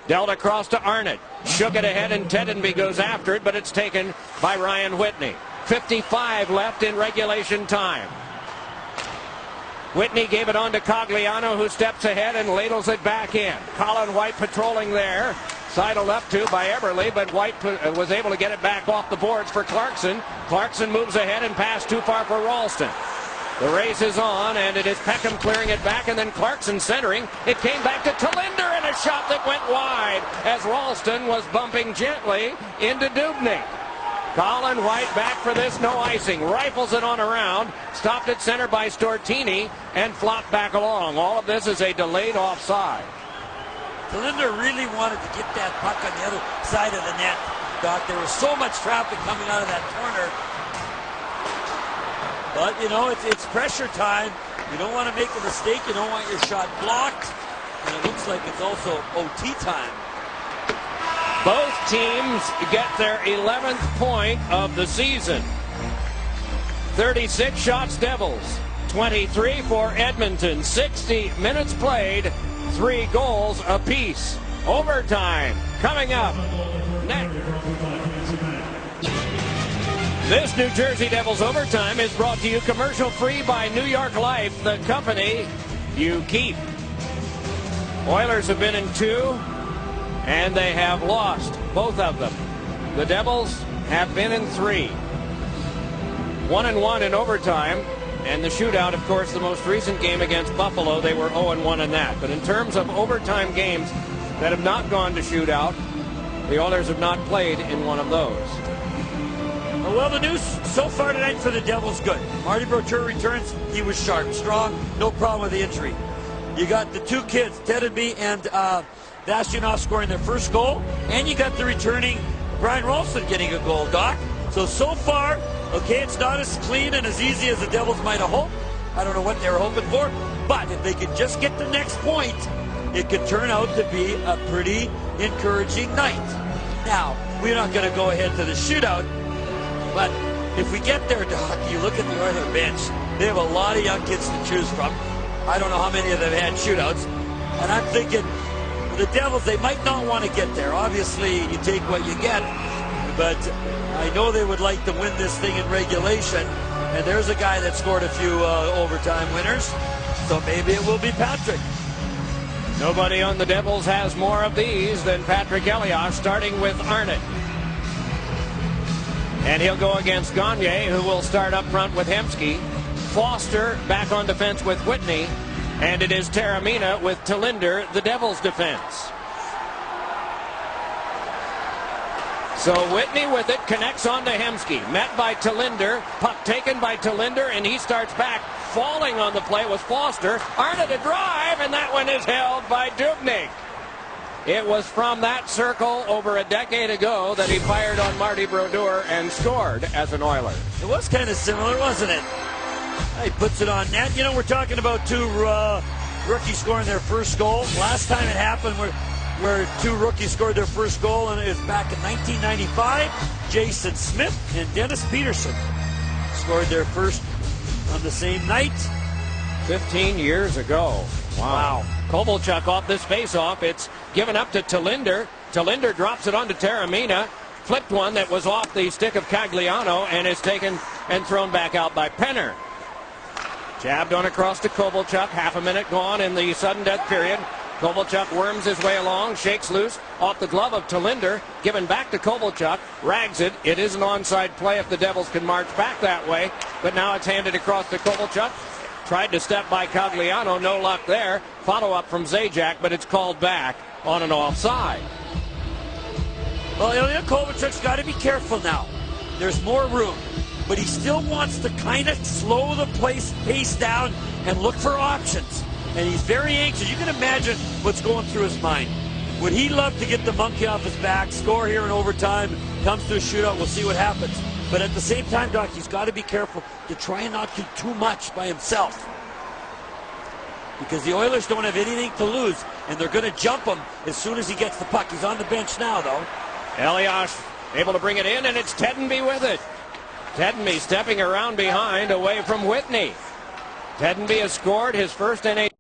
Dealt across to Arnott. Shook it ahead and Tedenby goes after it, but it's taken by Ryan Whitney. 55 left in regulation time. Whitney gave it on to Cogliano, who steps ahead and ladles it back in. Colin White patrolling there. Sidled up to by Eberle, but White was able to get it back off the boards for Clarkson. Clarkson moves ahead and passed too far for Ralston. The race is on, and it is Peckham clearing it back, and then Clarkson centering. It came back to Talinder, and a shot that went wide as Ralston was bumping gently into Dubnyk. Colin White back for this, no icing. Rifles it on around, stopped at center by Stortini, and flopped back along. All of this is a delayed offside. Talinder really wanted to get that puck on the other side of the net, Doc. There was so much traffic coming out of that corner. But, you know, it's pressure time. You don't want to make a mistake. You don't want your shot blocked. And it looks like it's also OT time. Both teams get their 11th point of the season. 36 shots Devils, 23 for Edmonton. 60 minutes played, 3 goals apiece. Overtime coming up next. This New Jersey Devils Overtime is brought to you commercial-free by New York Life, the company you keep. Oilers have been in 2, and they have lost both of them. The Devils have been in 3. 1-1 in overtime, and the shootout, of course, the most recent game against Buffalo, they were 0-1 in that. But in terms of overtime games that have not gone to shootout, The Oilers have not played in one of those. Well, the news so far tonight for the Devils good. Marty Brodeur returns. He was sharp, strong, no problem with the injury. You got the two kids, Teddenby and Bastianov, scoring their first goal, and you got the returning Brian Rolfson getting a goal, Doc. So far, okay, it's not as clean and as easy as the Devils might have hoped. I don't know what they were hoping for, but if they could just get the next point, it could turn out to be a pretty encouraging night. Now, we're not going to go ahead to the shootout, but if we get there, Doc, you look at the Oilers bench, they have a lot of young kids to choose from. I don't know how many of them had shootouts, and I'm thinking the Devils, they might not want to get there. Obviously, you take what you get, but I know they would like to win this thing in regulation, and there's a guy that scored a few overtime winners, so maybe it will be Patrick. Nobody on the Devils has more of these than Patrick Elias, starting with Arnott. And he'll go against Gagne, who will start up front with Hemsky. Foster back on defense with Whitney. And it is Taramina with Talinder, the Devils' defense. So Whitney with it, connects on to Hemsky. Met by Talinder, puck taken by Talinder, and he starts back. Falling on the play was Foster. Arnott a drive, and that one is held by Dubnyk. It was from that circle over a decade ago that he fired on Marty Brodeur and scored as an Oiler. It was kind of similar, wasn't it? He puts it on net. You know, we're talking about two rookies scoring their first goal. Last time it happened where two rookies scored their first goal, and it was back in 1995. Jason Smith and Dennis Peterson scored their first on the same night. 15 years ago. Wow. Kovalchuk off this faceoff. It's given up to Talinder. Talinder drops it onto Taramina. Flipped one that was off the stick of Cagliano and is taken and thrown back out by Penner. Jabbed on across to Kovalchuk. Half a minute gone in the sudden death period. Kovalchuk worms his way along, shakes loose off the glove of Talinder, given back to Kovalchuk, rags it. It is an onside play if the Devils can march back that way, but now it's handed across to Kovalchuk. Tried to step by Cagliano, no luck there. Follow up from Zajac, but it's called back on an offside. Well, Ilya Kovalchuk's got to be careful now. There's more room, but he still wants to kind of slow the pace down and look for options. And he's very anxious. You can imagine what's going through his mind. Would he love to get the monkey off his back, score here in overtime, comes to a shootout, we'll see what happens. But at the same time, Doc, he's got to be careful to try and not do too much by himself. Because the Oilers don't have anything to lose, and they're going to jump him as soon as he gets the puck. He's on the bench now, though. Elias able to bring it in, and it's Teddenby with it. Teddenby stepping around behind, away from Whitney. Teddenby has scored his first NHL.